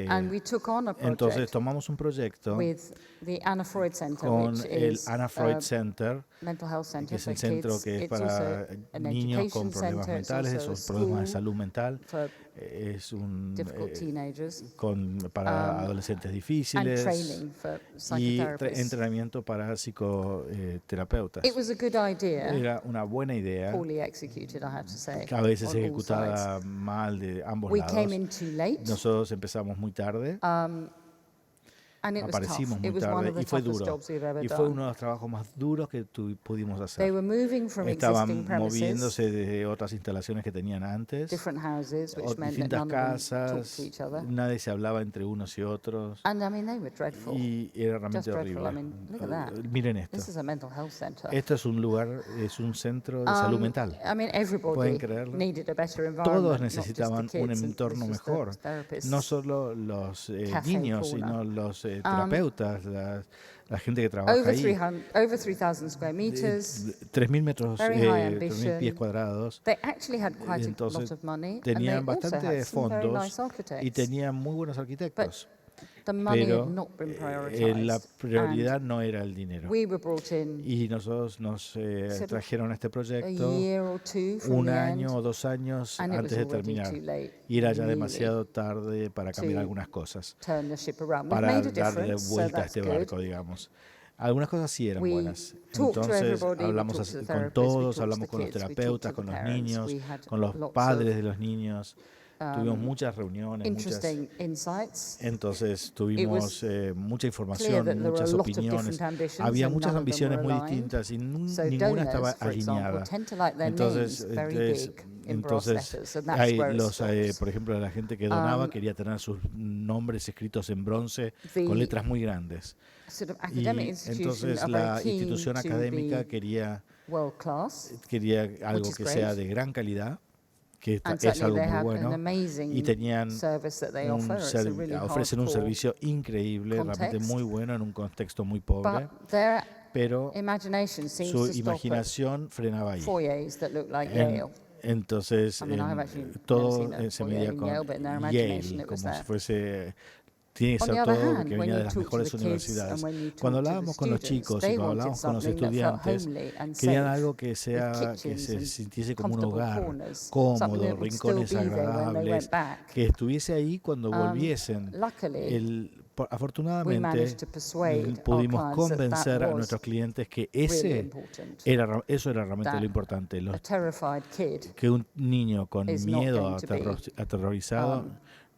And we took on a Entonces project tomamos un proyecto with the Anna Freud Center, con which el is Anna Freud a Center, mental health center que es for el centro kids. que es It's para also an niños con education problemas center. It's mentales, also a esos problemas de school salud mental. for es un difficult teenagers, para adolescentes and difíciles training for y psychotherapists. entrenamiento para psicoterapeutas. It was a good idea, Era una buena idea, poorly executed, I have to say, a veces on all ejecutada sides. mal de ambos We came lados. in too late, Nosotros empezamos muy tarde, and it was tough. aparecimos It muy was one tarde of the y fue toughest duro. jobs we've ever Y fue uno done. de los trabajos más duros que pudimos They hacer. were moving from existing Estaban premises, moviéndose de otras instalaciones que tenían antes, different houses, which o meant that distintas none of them talked casas, to each other. nadie se hablaba entre unos y otros And I mean, they were dreadful. y era realmente Just dreadful. horrible. I mean, look at that. Miren esto. This is a mental health center. Esto es un lugar, es un centro de salud mental. I mean, everybody ¿Pueden creerlo? needed a better environment. Todos not just the necesitaban un kids, and entorno this was the mejor. therapists. No solo los Cafe niños, corner. sino los terapeutas, la gente que trabaja Over ahí. 3,000 square meters. 3.000 metros, Very high 3.000 pies ambition. cuadrados. They actually had quite a lot Entonces, of money, and tenían they also bastante had some very fondos nice architects. y tenían muy buenos arquitectos. The money Pero had not been la prioritized. prioridad no era el dinero. We were brought in Y nosotros nos of trajeron este a proyecto year or two from un the año end, o 2 años and it was antes de already terminar. too late. Y era ya really demasiado tarde para cambiar to algunas cosas, turn the ship around. We've para made a darle difference, so vuelta a that's este good. barco, digamos. Algunas cosas sí eran We buenas. talked to Entonces everybody, we hablamos talked to así the con therapists, we todos, talked to hablamos the con los kids, we talked terapeutas, to con the los parents. niños, We had con los lots padres of, de los niños. Tuvimos muchas reuniones, muchas. interesting insights. Entonces tuvimos mucha Clear información, that there were a muchas lot of opiniones. different ambitions Había and muchas none of them ambiciones were muy aligned. distintas y So ninguna estaba donors, for example, alineada. tend to like their Entonces, names very big in brass entonces letters, and that's hay where it los, stops. por ejemplo, la gente que donaba quería tener sus nombres escritos en bronce The con letras muy grandes. Sort of Y academic institutions entonces are la very keen institución to académica be quería world class, algo is que great. sea de gran calidad, que and es certainly algo they muy have bueno, an amazing y tenían service that they offer. It's a really ofrecen un hardcore servicio increíble, realmente context. muy bueno en un contexto muy pobre, But their pero imagination seems su to stop at imaginación frenaba ahí. foyers that look like En- Yale. Entonces, I mean, I've actually never todo seen a se foyer medía in con Yale, but in their imagination Yale, it was como si there. fuese. Tiene que On the ser other todo hand, que when venía de you las talk to mejores the kids universidades. and when you talk Cuando to the hablábamos con los students, chicos y they cuando wanted hablábamos con los something that felt estudiantes, homely and querían safe, algo que sea que kitchens se and sintiese como un comfortable hogar, corners, something cómodo, that would still rincones be there when they agradables, went back. que estuviese ahí cuando volviesen. Luckily, we Afortunadamente managed to persuade our pudimos clients that convencer that a was nuestros clientes que really important. eso era realmente That lo importante. A terrified kid, Que un niño con is not miedo going to be, aterrorizado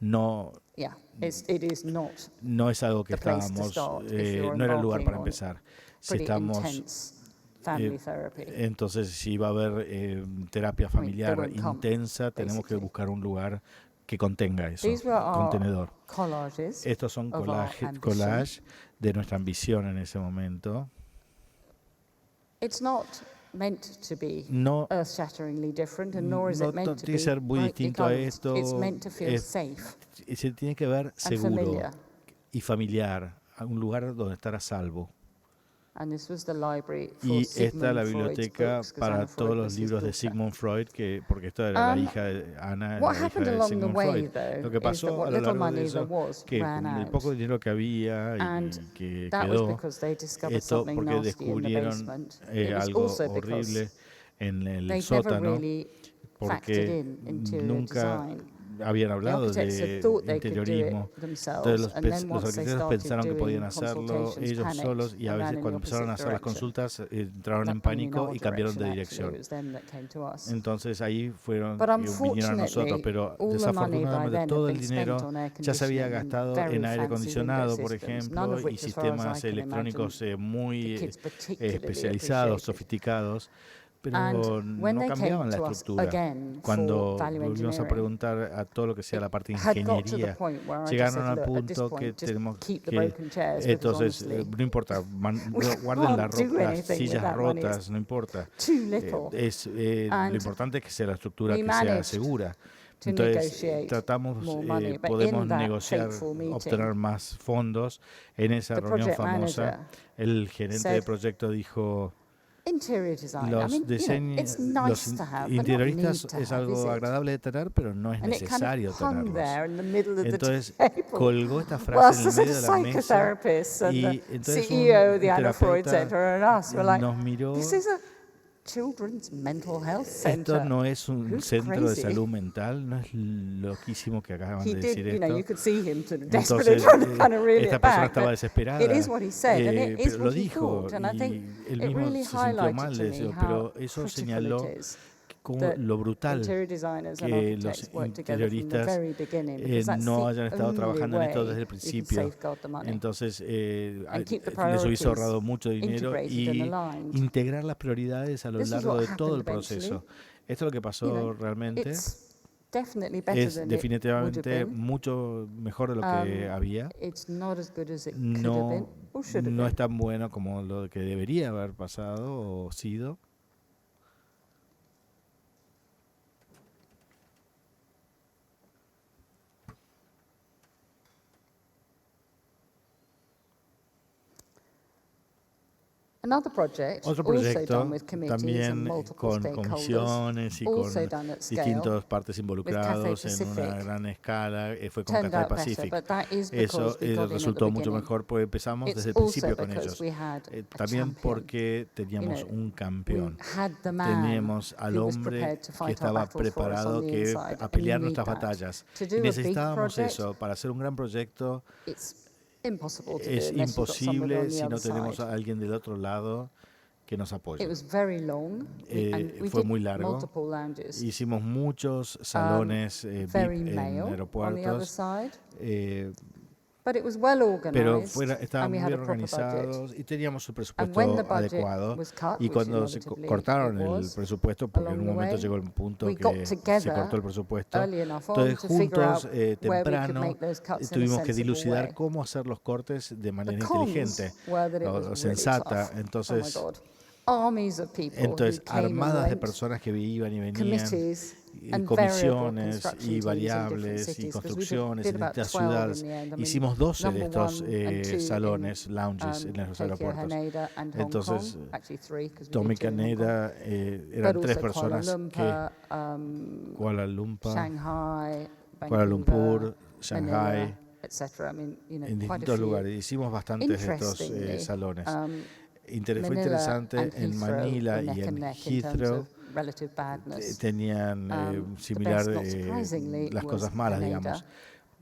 no, yeah, it is not no es algo que the place to estábamos, start if you're no era el lugar embarking para on empezar. Si pretty estamos, intense family therapy. entonces si va a haber terapia they familiar won't come, intensa, tenemos que basically. buscar un lugar que contenga eso, These were our contenedor. collages Estos son of our ambition. collage de nuestra ambición en ese momento. It's not meant to be No, earth-shatteringly different, and nor is it meant to tiene be que ser muy brightly distinto a coloured. esto. It's meant to feel Es- safe se tiene que ver and seguro familiar. y familiar, a un lugar donde estar a salvo. And this was the library for Y esta es Sigmund la Freud's biblioteca books, 'cause para Anna Freud todos los was his libros de daughter. Sigmund Freud, porque esta era la Um, hija de Ana, What la hija happened de along the Sigmund way, Freud. though, Lo que is that pasó what a lo little largo de money eso, there was que ran con el out. poco dinero que había And y que that was quedó, because they discovered esto something porque nasty in the descubrieron basement. It was algo also horrible because en el they never sótano, really factored porque in interior nunca design. habían The hablado architects had de thought they could do interiorismo. it themselves, Entonces and then los once they arquitectos started pensaron que podían doing hacerlo consultations, ellos panicked solos y a and ran veces in the cuando empezaron a opposite hacer las direction. consultas entraron en That came in pánico our y cambiaron de direction, actually. dirección. It was them that came to us. Entonces ahí fueron But que vinieron a nosotros, unfortunately, pero all the money by desafortunadamente then had todo el been dinero spent on air ya se había conditioning and gastado very en aire fancy acondicionado, window por systems, none ejemplo, of y which, as far as I sistemas can electrónicos imagine, muy the kids particularly especializados, appreciated. sofisticados, pero And when no they cambiaban came la to us estructura. again Cuando for value volvimos a engineering, preguntar a todo lo que sea la parte de had got to the ingeniería, point where I just llegaron said, al look, at this punto que point, just tenemos keep the que broken chairs, because entonces honestly, no importa, we guarden can't do las anything with sillas that money. rotas, It's no importa. too little. Lo And importante es que sea la estructura we que sea managed segura. to Entonces negotiate tratamos, more money, but podemos in that negociar, fateful meeting, obtener más fondos. En esa the reunión project famosa, manager el gerente de said, proyecto dijo, interior design, I los mean, diseños, it's nice to have, but not interioristas need to es have, algo is it? agradable de tener, pero no es And it kind necesario of hung tenerlos. there in the middle of the Entonces table. colgó esta Whilst frase en the el medio de la mesa psychotherapists and y the entonces CEO, un the Anna Freud terapeuta Center, and us were like, nos miró this is a children's mental health Esto center. no es un Who's centro de crazy? salud mental, no es loquísimo que acaban He de did, decir you know, you esto. could see him sort of desperately Entonces, trying to kind of reel esta it persona back. estaba But desesperada, it is what he said, and it is pero lo what he dijo thought. And I think y él it mismo really se sintió mal highlighted de to me eso, how pero eso critical señaló it is como that lo brutal interior designers and que los architects work together from the interioristas very beginning, because that's no the hayan estado only trabajando en esto way desde el you can principio. safeguard the money. Entonces, And keep the les hubiese priorities ahorrado mucho dinero integrated and y aligned. integrar las prioridades a lo This is largo what de todo el happened eventually. proceso. Esto es lo que You pasó know, realmente. it's definitely better Es than it would have definitivamente been. mucho mejor de lo que había. It's not as good as it could have been No, or should have no been. es tan bueno como lo que debería haber pasado o sido. Another project, Otro also proyecto done with committees and también multiple con stakeholders, comisiones y con also done at scale, distintas partes Cathay involucrados en una Pacific, gran escala, fue con turned Cathay out better, Pacific. but that is Eso because we got in at the resultó mucho beginning. mejor porque empezamos It's desde el also principio con because ellos. we had a También champion. porque teníamos You know, un campeón. We had the man Teníamos al who was hombre prepared to que fight our estaba battles for us preparado on the que inside, a and pelear you need nuestras that. batallas. To Y do a big necesitábamos project, eso. Para hacer un gran proyecto it's impossible to do es unless you've got somebody on imposible the si no other tenemos side. a alguien del otro lado que nos apoye. It was very long, and we Fue did muy largo. multiple lounges. Hicimos muchos salones Very VIP en male on the other aeropuertos, side, but but it was well pero organized, estaban and we muy had bien a proper budget. organizados y teníamos un And when the presupuesto budget adecuado. was cut, Y which cuando se inevitably cortaron it el was, presupuesto, porque en along un the momento way, llegó el punto we got que se together cortó el presupuesto, early enough on entonces to figure out juntos, where we could temprano, make those cuts in a tuvimos que sensible dilucidar way. cómo hacer los cortes de The manera cons inteligente were that it o was really sensata. tough. Entonces, Oh my God. Armies of people entonces who came armadas and de went, personas que iban y venían, committees and variable comisiones construction y teams in different variables y cities, 'cause we construcciones did en about distintas 12 in ciudades. the end. I mean, Hicimos 12 de number estos one and two salones, in, lounges en los Tokyo, aeropuertos. Haneda and Hong Entonces, Kong. Actually three, 'cause we Tommy did two in Hong Kong. Caneda eran But tres also personas Kuala que Lumpur, Kuala Lumpur, Shanghai, Kuala Lumpur, Vancouver, Shanghai, Manila, etc. I mean, en quite a distintos few. lugares. Hicimos bastantes de estos Interestingly, salones. Fue Manila interesante and en Heathrow Manila were y neck and en neck in terms Heathrow of relative badness. tenían The similar best, not surprisingly, las was cosas malas, Haneda, digamos.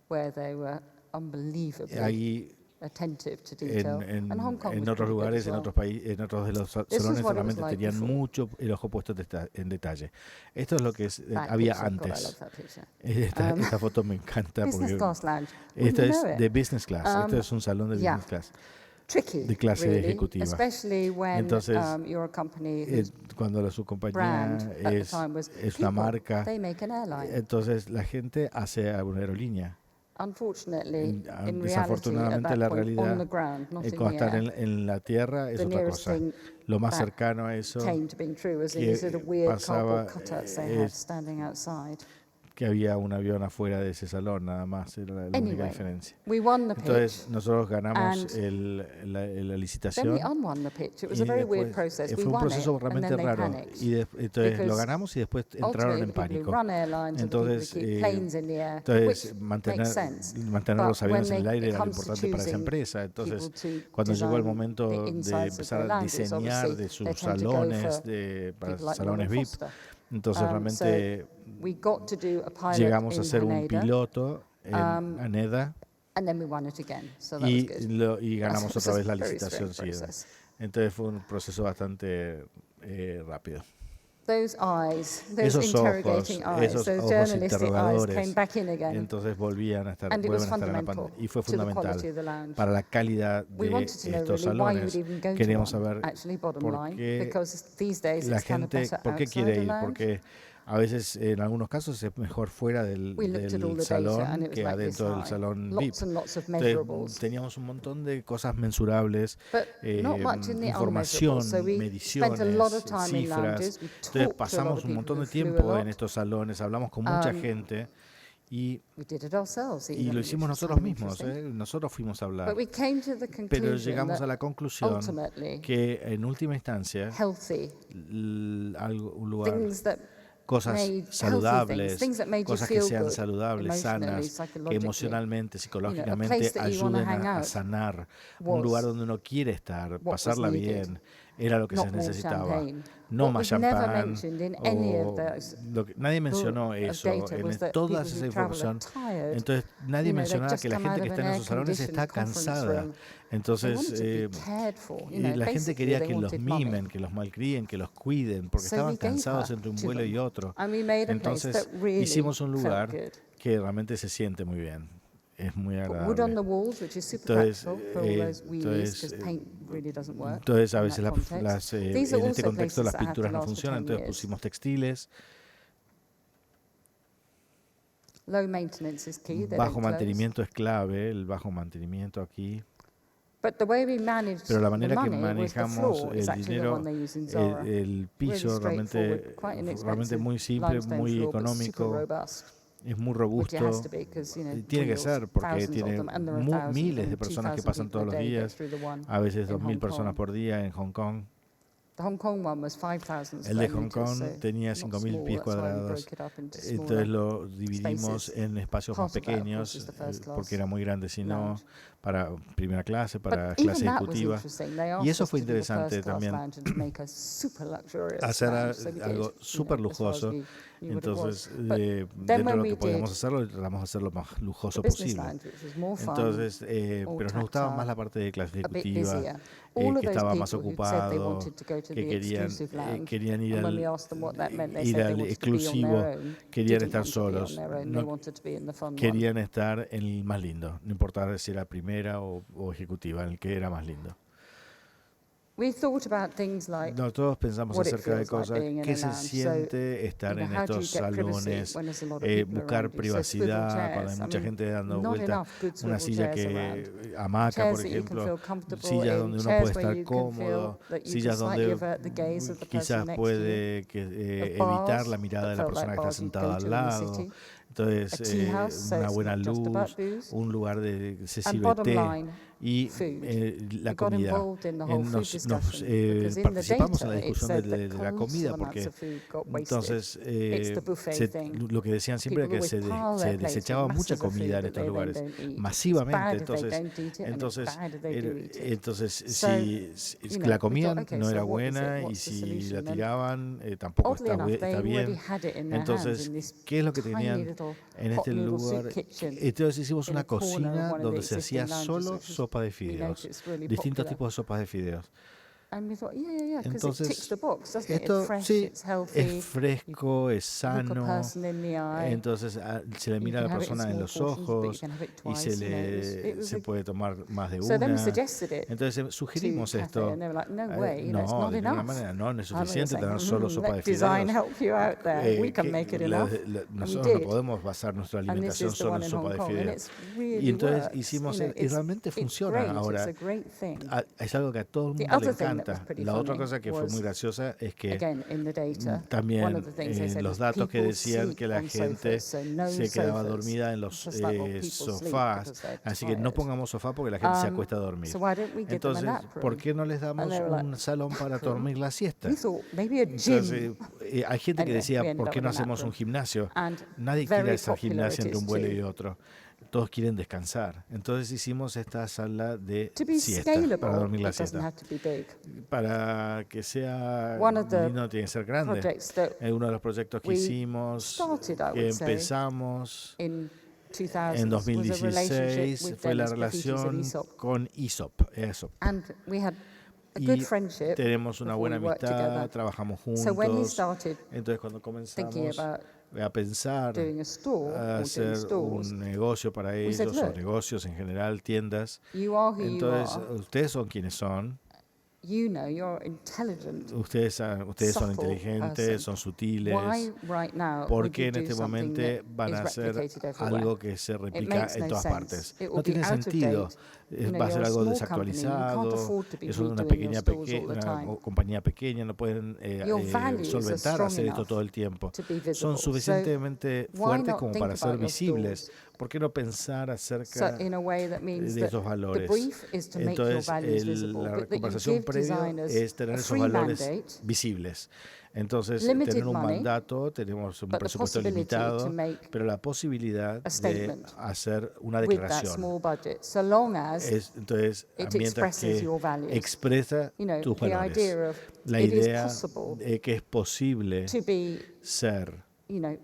where they were unbelievably Ahí attentive to detail. en And Hong Kong was otros pretty good lugares, as en well. otros países, en otros de los This is salones what it was realmente like tenían before. mucho el ojo puesto en detalle. Esto es lo que That había picture, God, I antes. love that picture. Esta foto me encanta Business porque class lounge. esto Wouldn't es know it. de business class. Esto es un salón de yeah. business class. Tricky, de clase really, ejecutiva. especially when Entonces, you're a company whose cuando su compañía brand at the time was es una people. marca, They make an airline. entonces la gente hace a una aerolínea. Unfortunately, in reality, at Desafortunadamente that la point, on the realidad, ground, not in the cuando están air, en la tierra es the otra nearest cosa. thing Lo más that cercano a eso came to being true was in que these sort of weird pasaba, cardboard cutouts they had es standing outside. que había un avión afuera de ese salón, nada más, era la única Anyway, diferencia. we won the pitch. Entonces nosotros ganamos and la Then licitación. we unwon the pitch. It was Y a very después, weird process. We fue un won proceso it, and realmente then they raro. panicked. Y entonces lo Because ganamos y después entraron ultimately, en the people who pánico. run airlines and the people who Entonces, keep planes in the air, Entonces, which mantener, makes sense. mantener But los aviones when en el aire it era lo comes to importante para esa choosing empresa. Entonces, people to cuando llegó el design momento the de insides of empezar their a lounges, diseñar obviously, de they sus tend to go salones, for para people like salones Norman VIP, Foster. entonces realmente We got to do a pilot llegamos a in hacer un Haneda, piloto en Haneda and then we won it again. So that was good. y ganamos That's otra vez a la very licitación strange siguiente. process. Entonces fue un proceso bastante rápido. Those eyes, those Esos ojos, interrogating eyes, esos those ojos journalistic eyes interrogadores, came back in again. entonces volvían a estar, And it was vuelven a estar en la fundamental pantalla. Y fue to the quality fundamental of the lounge. para la calidad We de wanted to know estos really why you would salones. even go Queríamos to one, saber actually, bottom por line, qué because these days la it's kind of gente, better ¿por qué outside quiere the ir? lounge. Porque a veces, en algunos casos, es mejor fuera del We looked at all the data salón and it was que like this adentro del high. salón VIP. Lots and lots of Entonces, measurables. teníamos un montón de cosas mensurables, But not much in the información, unmeasurables. So we mediciones, spent a lot of time in cifras. lounges. We Entonces talked to a lot pasamos of un montón people de who flew a tiempo lot. en estos salones, hablamos con mucha gente y We did it ourselves even, lo which hicimos was nosotros kind of mismos, interesting. nosotros fuimos a hablar. But we came to the Pero conclusion llegamos a that la conclusión ultimately que en última instancia healthy un lugar, things that cosas made healthy saludables, things that made you cosas que feel sean good, saludables, emotionally, sanas, que psychologically. emocionalmente, place psicológicamente that you wanna ayuden hang a out sanar, was un lugar donde uno quiere estar, what was pasarla needed. bien, era lo que se not more necesitaba. champagne. No What más was never champán. mentioned in any of o those nadie mencionó of eso data en was that toda people esa who travel are información. tired. Entonces nadie They've mencionaba just que la come out gente que of está an en esos salones está air-conditioned conference cansada. room. They Entonces wanted to be cared for. y la gente Basically, quería they que los wanted money. mimen, que los malcríen, que los cuiden, porque So estaban we gave cansados her entre un to vuelo y them. otro. And we made a place Entonces that really hicimos un felt lugar good. que realmente se siente muy bien. Es muy Put wood on the agradable. walls, which is super Entonces, practical for all those wheelies, because entonces, paint really doesn't work. Entonces a in veces that context. These are en este also contexto places las that have to pinturas no last for funcionan, 10 entonces years. pusimos textiles. Low maintenance is key. They Bajo don't close. mantenimiento es clave, el bajo mantenimiento aquí. But the way we managed Pero la the manera que money was the manejamos floor is el actually the dinero, one they use in Zara. el piso Really realmente, straightforward, quite realmente inexpensive muy simple, limestone muy floor, but super económico, robust. es muy Which it has robusto. to be because, you know, Tiene que wheels, ser porque thousands of tiene them, and there are thousands miles de and personas que 2,000 pasan people a todos los day get días, through the one a veces in 2.000 Hong personas Kong. por día en Hong Kong. The Hong Kong one was 5,000 El de square Hong meters, Kong so tenía not 5.000 small, pies that's why we cuadrados, broke it up into entonces smaller lo dividimos spaces. en espacios más Part of that, of course, pequeños is the first class porque era muy grande, sino lounge. para primera clase, para But clase even that was ejecutiva. interesting. They Y asked eso us fue to do the interesante first class también, lounge and to make a super luxurious hacer lounge. So we did, algo you súper know, as far as lujoso. we knew what it was. Entonces, But dentro then de when lo we que podíamos did hacerlo, tratamos de hacerlo lo más the lujoso business posible. lounge, which was more fun, Entonces, all pero nos gustaba más tactile, la parte de clase a bit ejecutiva, busier. All of que those estaba más people who'd said they ocupado, wanted to go to que the exclusive lounge, querían ir and when we al, asked them what that meant, they ir said they al wanted to be on exclusivo, their own, querían didn't estar want to be on solos, their own, they no wanted to be in the fun one. querían estar en el más lindo, no importaba si era primera o ejecutiva, en el que era más lindo. We thought about things like Todos pensamos what it acerca de feels like cosas, being in qué a se lounge. So, siente estar en how do you estos get privacy salones, when there's a lot of people buscar around you? So swivel privacidad cuando hay chairs, I mucha mean, gente dando not vueltas, enough good una swivel silla chairs que around. hamaca, Chairs por that you can ejemplo, feel comfortable sillas in, donde uno chairs puede where estar you can feel cómodo, that you can sillas slightly donde avert the gaze of the person quizás next to you. puede Of evitar bars la mirada that de la felt persona like que está bars you'd sentada go al to in the lado. city. Entonces, A tea house, so una it's buena not just about luz, booze. un lugar de se And sirve bottom té line, y food. la We got comida. involved in the whole food Nos discussion because in the participamos en la data it discusión said de that la comida colossal amounts porque of food got wasted. entonces It's the buffet thing. lo que decían siempre People era que always pile se their plates desechaba with mucha masses of comida en food that estos they then lugares, don't eat. It's masivamente. bad if they don't eat it, and it's Entonces, bad if they do eat it. entonces So, si you know, la we comida thought, okay, no so era what is it? buena y What's the si la solution? And tiraban tampoco oddly enough, they está already bien. had it in their hands Entonces, in this ¿qué es lo que tiny tenían little en hot este noodle lugar? soup kitchen Entonces hicimos in una a corner of cocina one of the donde se hacía existing solo lounges, which sopa de we fideos, noticed really distintos popular. tipos de sopas de fideos. And we thought, yeah, because it Entonces, ticks the box, doesn't it? esto It's fresh, sí, it's healthy. es fresco, es Look a sano. person in the eye. Entonces se le You mira a can la have it in persona en small los portions, but you ojos can have it y twice, se you know, it was se a- puede tomar más de So then we una. suggested it Entonces to sugerimos Cafe, esto. and they were like, no way, No, that's not de ninguna enough. manera, no es And we were suficiente saying, tener solo sopa de let design fideos. help you out there. We can Que make it enough. nosotros we no did. podemos basar nuestra And this alimentación is the solo one en in sopa Hong de Kong, and fideos. it's really Y entonces works. hicimos, You know, y realmente it's funciona great, ahora. It's a great thing. Es algo que a todo el The mundo le other thing that was encanta. pretty La otra funny cosa que fue was, muy graciosa es que Again, in the data, one también of the things they said los was datos que people decían sleep que la on gente sofas, so no se quedaba sofas. dormida en los Just like what people sleep sofás, because they're así que no tired. pongamos sofá porque la gente se acuesta a dormir. So why don't we give them a Entonces, nap ¿por room? qué no les damos they were like, un salón para "Nap room?" dormir la siesta? We thought maybe a Entonces, gym. hay gente que Anyway, decía, we ended ¿por up qué with no a nap hacemos un room. gimnasio? And Nadie quiere very hacer popular gimnasia it entre un is vuelo too. y otro. Todos quieren descansar. Entonces hicimos esta sala de To be siesta, para scalable, dormir la it doesn't siesta. have to be big. Para que sea One of the lindo tiene que ser grande. Projects that Uno de los proyectos que we hicimos, started, I que would say, empezamos in en 2000 was a relationship 2016, with fue la Dennis Grafitis of relación Aesop. con Aesop. And we had a Y good friendship tenemos una before buena we worked amistad, together. trabajamos So when he juntos. started Entonces cuando thinking comenzamos about a pensar doing a store a or doing hacer stores, un negocio para we said, ellos o "Look, negocios en general, tiendas. you are who you Entonces are. ustedes son quienes son. You know, you're intelligent. Ustedes son subtle inteligentes, person. son sutiles. Why right now would Porque you en do este something momento that van is a hacer replicated everywhere? algo que se It replica makes en no todas sense. partes. It No will be tiene out of sentido. date. You know, Va a ser you're a algo small company. You can't desactualizado. afford to be Es una redoing your pequeña, stores all the una time. compañía pequeña, no pueden Your values are solventar strong hacer esto enough todo el tiempo. to be visible. Son So suficientemente why fuertes not como think para ser about your visibles. stores ¿por qué no pensar So acerca in a way that means de that esos the valores? brief is to make your Entonces, values visible, la but that you conversación give previa designers es tener a esos free valores mandate, visibles. Entonces, limited tener un money, mandato, tenemos un but the presupuesto possibility to limitado, make pero la posibilidad a de statement hacer una with that declaración. small budget, so long as Entonces, it mientras expresses que your values. expresa You know, tus the valores. idea of La it is idea possible de que es posible to be, ser you know,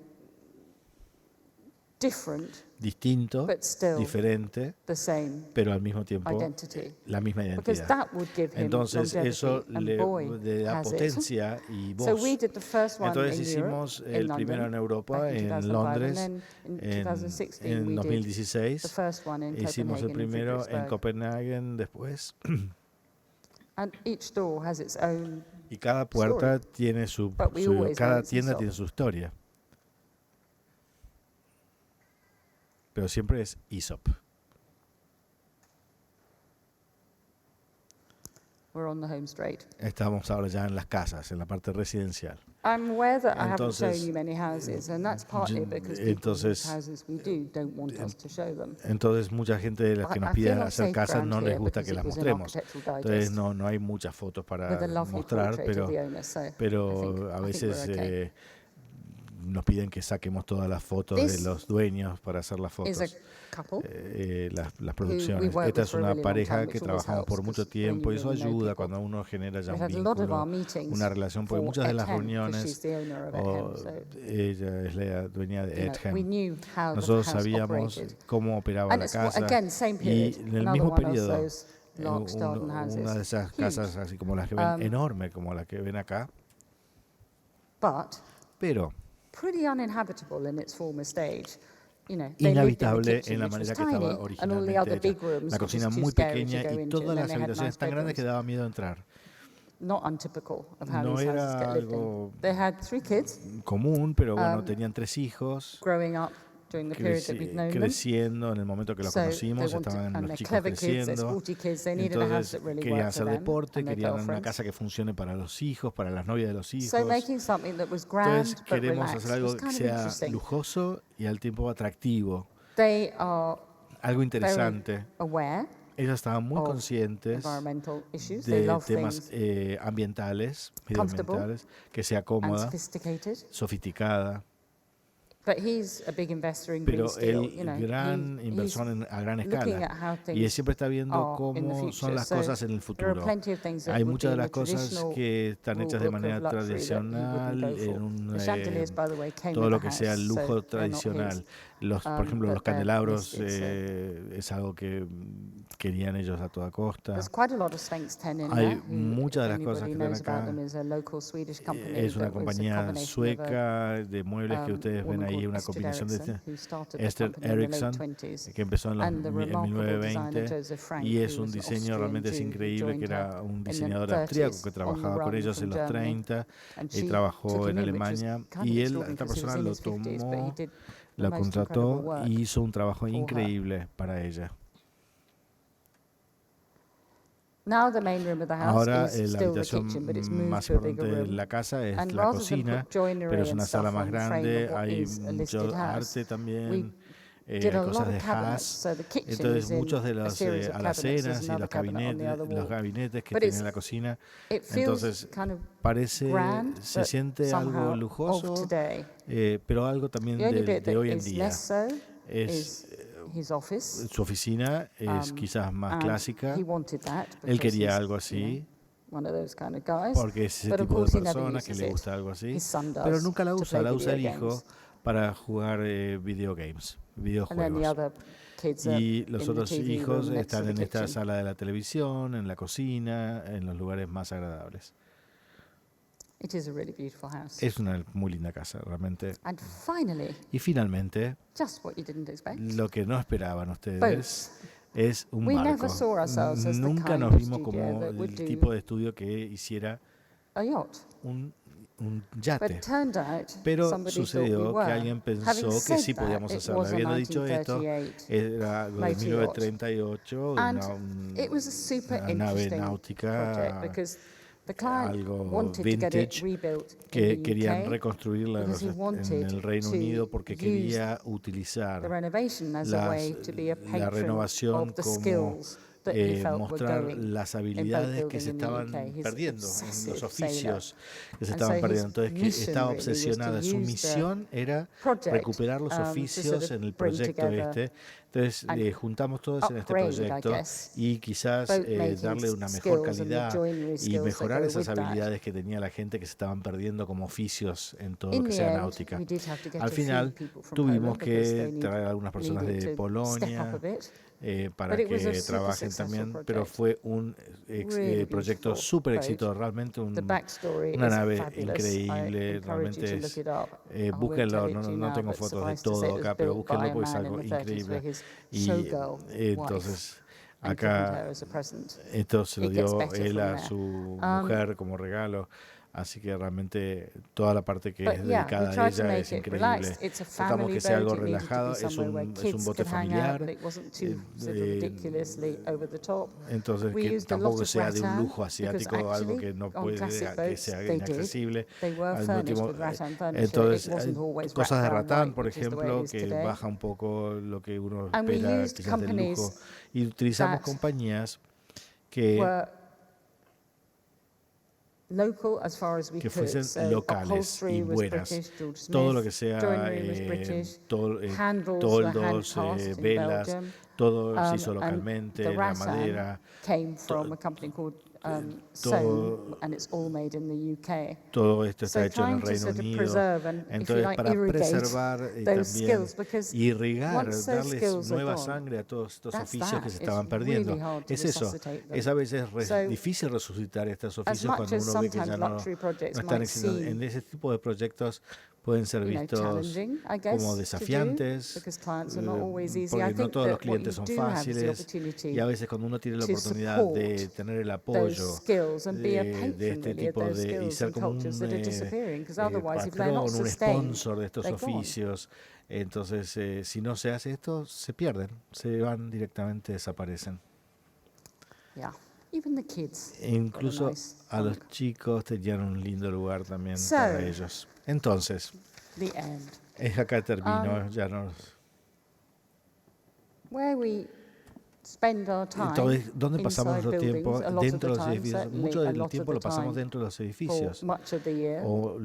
different, distinto, but still diferente, the same pero al mismo tiempo identity. la misma Because identidad. that would give him Entonces eso longevity, and le Boy da has it. potencia y So voz. we did the first one Entonces in hicimos Europe, el in primero London, en Europa, back in en 2005, Londres, and then in en 2016 we did 2016. the first one in Hicimos el Copenhagen and primero en Frederiksberg. Copenhague después. And each door has its own, Y cada puerta tiene But we always know cada it's tienda Aesop. tiene su historia. Pero siempre es Aesop. we're on the home straight. Estamos ahora ya en las casas, en la parte residencial. I'm aware that I haven't Entonces, shown you many houses, and that's partly because people entonces- whose houses we do don't want us to show them. Entonces mucha gente de las que I nos feel pide on hacer safe casas ground no les here gusta because que it las was in mostremos. Architectural Entonces Digest no hay muchas fotos para with a lovely mostrar, portrait of the owner, so I pero think- a I think veces we're okay. nos piden que saquemos todas las fotos de This los dueños para hacer las is a fotos. couple. Las producciones. worked Esta with es for a una really long pareja time, que which always trabajamos por helps, mucho 'cause when you tiempo y eso really know ayuda people. cuando uno genera ya We un had a lot of vínculo, our meetings una relación, porque for muchas de las Ethem, 'cause she's reuniones, the owner of o Ethem, so, ella es la dueña de you know, we Ethem. knew how the Nosotros house sabíamos operated. cómo operaba And la it's, casa again, same y period, en el another mismo one of periodo, those lark garden houses. una de esas Huge. casas así como las que ven, enorme como las que ven acá, But pero pretty uninhabitable in its former stage. You know, they lived in the inhabitable kitchen, en la which was manera que tiny, estaba and all the originalmente other hecha. big rooms La were cocina just too muy scary to pequeña go y into, todas and then las they had habitaciones nice tan grandes que bedrooms. daba miedo entrar. Not untypical of how No these houses era get lived algo in. They had 3 kids común, pero bueno, tenían 3 hijos. growing up during the period that we've known them. Creciendo en el momento que los So conocimos, they wanted, estaban and los they're chicos clever kids, they're creciendo. sporty kids, they needed a house Entonces that really querían worked for hacer them deporte, and their querían una girlfriends. casa que funcione para los hijos, para las novias de los hijos. So making something that was grand Entonces but queremos relaxed hacer algo was que kind of sea interesting. lujoso y al tiempo atractivo. They are Algo very interesante. aware Ellos estaban muy of conscientes environmental issues. They de love temas things ambientales, comfortable medioambientales, que sea and cómoda, sophisticated. sofisticada. But he's a big investor in green Pero steel. él, You know, gran he's inversor a gran looking escala. at how Y él things siempre está viendo are in the cómo future. son las So cosas en el there are futuro. plenty of things that Hay would muchas be de in las the cosas traditional que están hechas de rule book manera of luxury that he tradicional, wouldn't go for. en un, The chandeliers, by the way, came todo with lo the que sea house, lujo so they're not tradicional. his. Por ejemplo, but los they're candelabros listed, es algo que querían ellos a toda costa. There's quite a lot of Svensk Ten in Hay there. who, muchas de if las cosas anybody que están knows about acá. them, is a local Swedish company Es una that was a compañía combination of a, sueca de muebles que ustedes ven woman ahí, called una Estrid combinación de Eriksson, who started the Esther company in the late Eriksson, 20s. que empezó en And the remarkable designer 1920 Joseph Frank, y es who un was an diseño Austrian realmente es Jew who increíble, que joined her era un in the diseñador 30s austríaco que on the trabajaba con run ellos from en los Germany. 30 And y she trabajó took en him in, which was Alemania kind of y extraordinary esta because he was persona in lo his 50s, but he tomó, did the la most incredible contrató work. y hizo un trabajo for her. increíble para ella. Now the main room of the house Ahora is la still the habitación kitchen, but it's moved más to a bigger importante de room. la casa es And la rather than cocina, put joinery pero es and una sala stuff más on the frame grande, of what hay is a mucho listed house, arte también, did a lot cosas of de cabinets. Haas. So the kitchen Entonces is in muchos de a los series of cabinets. There's alacenas y another cabinet on the other wall. gabinetes que But tiene it's- la cocina, It feels entonces kind of parece, grand, se but siente somehow algo of lujoso, today. pero algo también The only bit de that hoy en is día. less so Es, is his office. su oficina es quizás más And clásica, he wanted that él because quería he's, algo you así, know, one of those kind of guys. porque es ese But of tipo de course he never persona que uses le it. gusta algo así, His son does pero nunca la to usa, play la usa el video hijo games. para jugar videogames, And then the videojuegos. other kids are Y los in the otros TV hijos room next to están the en esta kitchen. sala de la televisión, en la cocina, en los lugares más agradables. It is a really beautiful house. Es una muy linda casa, realmente. And finally, Y finalmente, just what you didn't expect, lo que no esperaban ustedes boats. es un We barco. never saw ourselves as the Nunca kind nos of vimos studio como that would el do tipo de estudio que hiciera a yacht. un But yate. it turned out Pero somebody thought we sucedió were. que alguien pensó Having que said sí that, podíamos it hacerlo. was a Habiendo dicho esto, 1938 era algo de motor yacht. 1938, And una it was a super nave interesting náutica project because The client algo wanted to get it vintage rebuilt que in the querían UK reconstruirla because he en wanted el Reino to Unido porque use quería the utilizar renovation as a way to be a la patron renovación of the como skills that he felt were mostrar going las in boat habilidades que building se in the estaban UK. He's perdiendo, en obsessive los sailor. oficios que se And estaban so perdiendo. his Entonces, que mission estaba really was to obsesionada. Su use the misión era project recuperar los to sort oficios of en el bring proyecto together Entonces, and juntamos todos en este upgrade, I proyecto guess, y quizás boat making darle una mejor skills and the calidad joinery y skills that mejorar go esas with that. habilidades que tenía la gente que se estaban perdiendo como oficios en todo lo In que the sea end, náutica. we did have to get Al a few final people from tuvimos Poland because que they traer a algunas personas needed de to step up a Polonia bit. para But it was a que super trabajen successful también, pero project. fue un Really proyecto beautiful súper boat. exitoso, realmente The backstory una is nave fabulous. I increíble, encourage you realmente to look es, it up. I won't búsquenlo, tell it to you no now, tengo but fotos de suffice to say todo it was acá, pero built by búsquenlo a porque es man algo in the 30s for increíble. his Y showgirl wife entonces and given her acá as a present. esto se lo It gets dio better él from a there. su mujer como regalo, así que realmente toda la parte que es But yeah, we dedicada a tried to ella make es it increíble. relaxed. It's a Tratamos family que sea boat. algo It needed to relajado, be somewhere where es un kids bote could hang out, but familiar, it wasn't too sort of ridiculously over the top. entonces We que used a tampoco lot que of sea de un rattan lujo because asiático, algo actually que no on puede classic que boats sea they did. inaccesible. They were Al furnished último, with rattan furniture. entonces It wasn't always cosas de wrapped around ratán, white, por which is the way it ejemplo, is que today. baja un poco lo que uno And we espera used quizás del lujo. companies Y utilizamos that compañías que were local as far as we que could. fuesen So locales upholstery y was buenas. British, George Todo lo Smith, que sea joinery was British, handles were toldos, hand-cast in velas, Belgium, todo se hizo and localmente, the la rattan madera, came from a company called todo- Soane, and it's all made in the UK. todo esto So está hecho en el trying to Reino sort of Unido. preserve and, if you Entonces, like, para irrigate preservar those también skills, because irrigar, once those darles skills are nueva gone, sangre a todos estos that's oficios que that. se It's estaban perdiendo. really hard to Es eso, resuscitate them. es a veces So, difícil resucitar estos as oficios much cuando as uno ve que ya sometimes no luxury projects no están might existiendo. seem, En ese tipo de proyectos pueden ser you know, vistos challenging, I guess, como to do, desafiantes, because clients are not always easy. I porque no think todos los that what clientes you son do have is the fáciles opportunity y a veces cuando uno tiene la to oportunidad de support tener el those apoyo skills and be a de patron este really of tipo those de y skills ser and como cultures that are disappearing, because un otherwise if they're not patrón, un sustained, sponsor de estos they're gone. oficios, entonces si no se hace esto, se pierden, se van directamente, desaparecen. Yeah, even the kids. E incluso Got a nice a los hunk. chicos tenían un lindo lugar también So, para ellos. Entonces, The end. acá termino, ya no. Where we spend our time Entonces, ¿dónde pasamos inside nuestro tiempo? buildings, a lot of Dentro the de los time, edificios. certainly Mucho a del lot of tiempo the lo pasamos time dentro de los for edificios. much of the year, O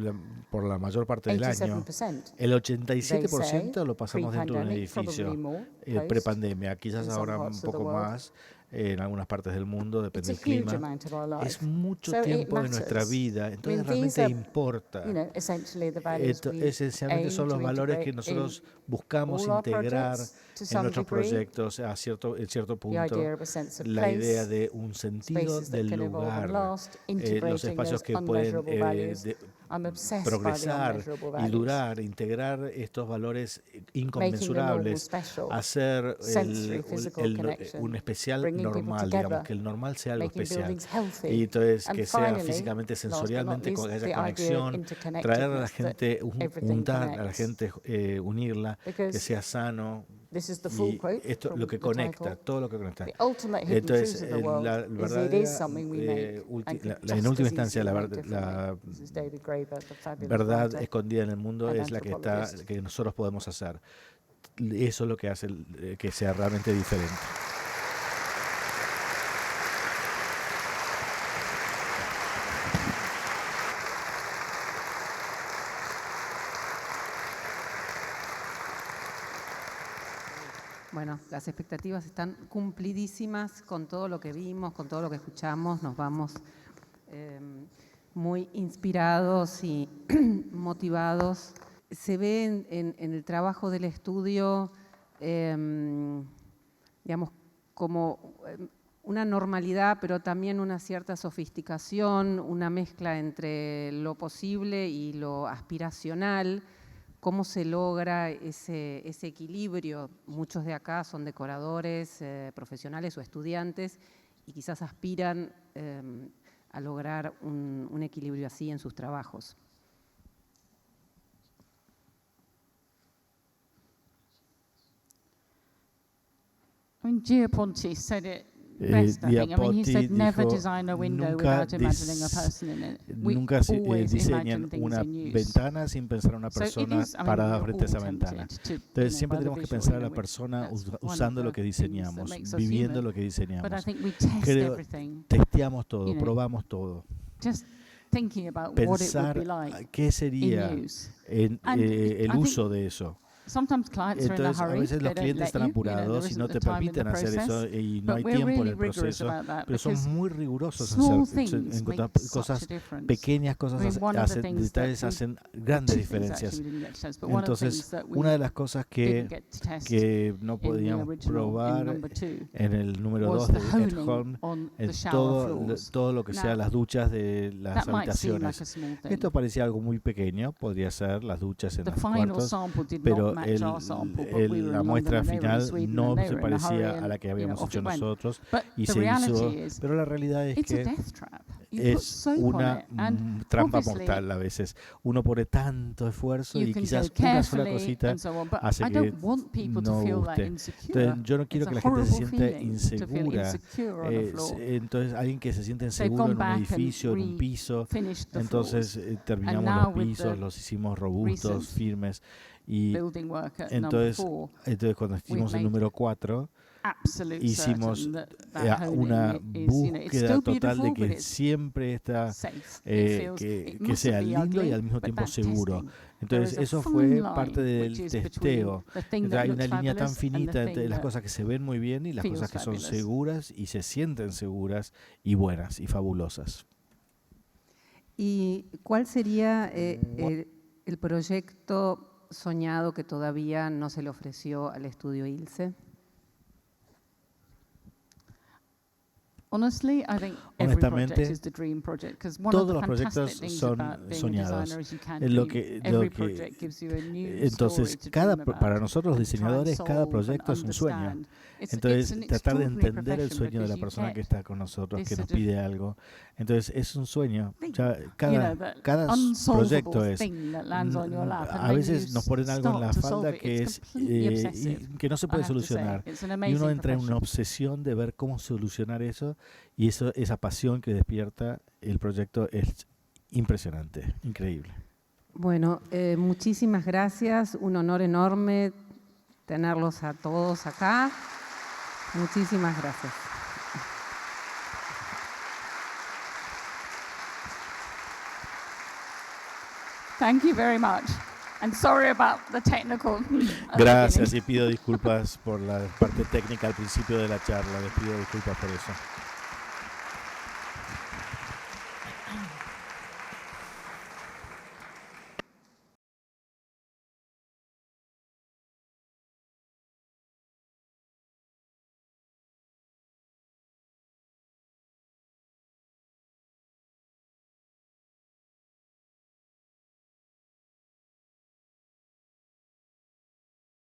por la mayor parte del año. 87%. El They 87% say lo pasamos dentro de un pre-pandemic, edificio. probably more, post, Prepandemia, quizás in some ahora un parts of the poco world. más en algunas partes del mundo, It's depende a del huge clima. amount of our life. Es mucho So it tiempo de nuestra matters. vida, I entonces mean, these realmente are, importa. you know, essentially the values we Esencialmente aim son los to valores que integrate in nosotros buscamos all our integrar projects to en some nuestros degree. proyectos en cierto The punto. idea of a sense of La idea place, de un sentido spaces that del can evolve and lugar, last, los integrating espacios those que pueden unmeasurable values. I'm obsessed by the progresar unmeasurable y values. durar, integrar estos valores Making the normal inconmensurables, special, hacer sensory, physical connection, un especial bringing people normal, together, digamos, que el normal sea algo making especial. buildings healthy. Y entonces And que sea finally, físicamente, last but not sensorialmente, least, que haya the idea of conexión, traer a la interconnectedness, gente, that everything juntar a la connects. gente, unirla, que Because sea sano. this is the full Y quote esto from lo que the conecta, title. todo lo que conecta. The ultimate hidden Entonces, truth of the world la is it verdadera, is something we make and could en just última as instancia, easily la, make differently. This is David Graeber, the fabulous verdad writer escondida en el mundo and es la que anthropologist. que nosotros podemos hacer. Eso es lo que hace que sea realmente diferente. Bueno, las expectativas están cumplidísimas con todo lo que vimos, con todo lo que escuchamos. Nos vamos muy inspirados y motivados. Se ve en el trabajo del estudio, digamos, como una normalidad, pero también una cierta sofisticación, una mezcla entre lo posible y lo aspiracional. ¿Cómo se logra ese equilibrio? Muchos de acá son decoradores, profesionales o estudiantes y quizás aspiran a lograr un equilibrio así en sus trabajos. I mean, Gio Ponti said it best, I think. I mean, he Diapotti said never dijo, design a window nunca, without imagining a person in it. We nunca always diseñen imagine things una in use. ventana sin pensar a una So it persona is, I mean, parada we're frente a esa all ventana. tempted to, Entonces siempre by the tenemos que visual, pensar a la which persona that's one of usando the lo que things that diseñamos, makes us viviendo human. lo que But I diseñamos. think we test Creo, everything, testeamos todo, you know, probamos todo. just thinking about what it would Pensar be like qué sería in use. el And I think uso de eso. Sometimes clients are in a Entonces, a hurry. veces They los don't clientes let están you, you know, apurados there y no isn't te the time in permiten the hacer eso process. y no But hay we're tiempo en really el rigorous proceso, about that pero son because muy rigurosos small en things encontrar make such a cosas difference. pequeñas, cosas I mean, one of the hacen, things that detalles we- hacen grandes Two things diferencias. actually we didn't get to test, but one of the things Entonces, that we una de las cosas didn't get to test que no in the podíamos original, in probar number 2, en el número was 2 the de At honing Home on es the shower floors. todo lo que sea Now, las duchas de las That might seem like habitaciones. a small thing. Esto parecía algo muy pequeño, podría ser las duchas en The los final cuartos, sample did pero not match our sample, but we were la in muestra London and they were in final Sweden no and they se were in a hurry parecía a and, la que you know, habíamos off hecho it went. nosotros But y the se reality hizo, is, pero la realidad es it's a que death trap. You put es soap on una it and trampa obviously mortal a veces. Uno pone tanto esfuerzo you y can quizás go una sola carefully cosita and so on, but hace I que don't want people to no feel that guste. insecure. Entonces, yo no quiero It's que a la gente se horrible sienta feeling to feel insegura. insecure on a floor. Entonces, alguien que se siente They've inseguro gone en un back and edificio, en un piso, finished the entonces floors. terminamos now los with pisos, the los hicimos robustos, recent firmes. Y Building work at number entonces, 4, cuando hicimos el made número 4, absolute hicimos certain that honing una is, you know, it's búsqueda still total de beautiful, but que it's siempre está safe. It feels- que it mustn't sea be lindo ugly, y al mismo but tiempo that's seguro. testing. There Entonces is a eso fine fue line parte del which is between testeo. the thing Entonces, that hay looks una línea tan fabulous and the finita thing entre las that cosas que se ven muy bien y las feels cosas que son fabulous. seguras y se sienten seguras y buenas y fabulosas. ¿Y cuál sería el proyecto soñado que todavía no se le ofreció al estudio ILSE? Honestly, I think every project Honestamente, is the dream project because one todos of los the proyectos fantastic things son about being soñados. a designer is you can Es lo dream. que- Every lo que- project gives you a new Entonces, story to dream about para nosotros los and try and diseñadores, cada solve and proyecto es un sueño. understand. It's Entonces, an tratar de extraordinary entender el profession sueño de la because you persona que get está con nosotros, this que nos sort of, pide algo. Entonces, es un sueño. Ya, you know, cada that proyecto unsolvable es. thing that lands on your lap, and A then veces you nos ponen algo en la start to solve falda it. que It's es completely obsessive, que no se I puede have to say. solucionar. It's an Y amazing uno entra en una profession. obsesión de ver cómo solucionar eso y esa pasión que despierta el proyecto es impresionante, increíble. Bueno, muchísimas gracias, un honor enorme tenerlos a todos acá. Muchísimas gracias. Thank you very much. And sorry about the technical. at the Gracias beginning. y pido disculpas por la parte técnica al principio de la charla, les pido disculpas por eso.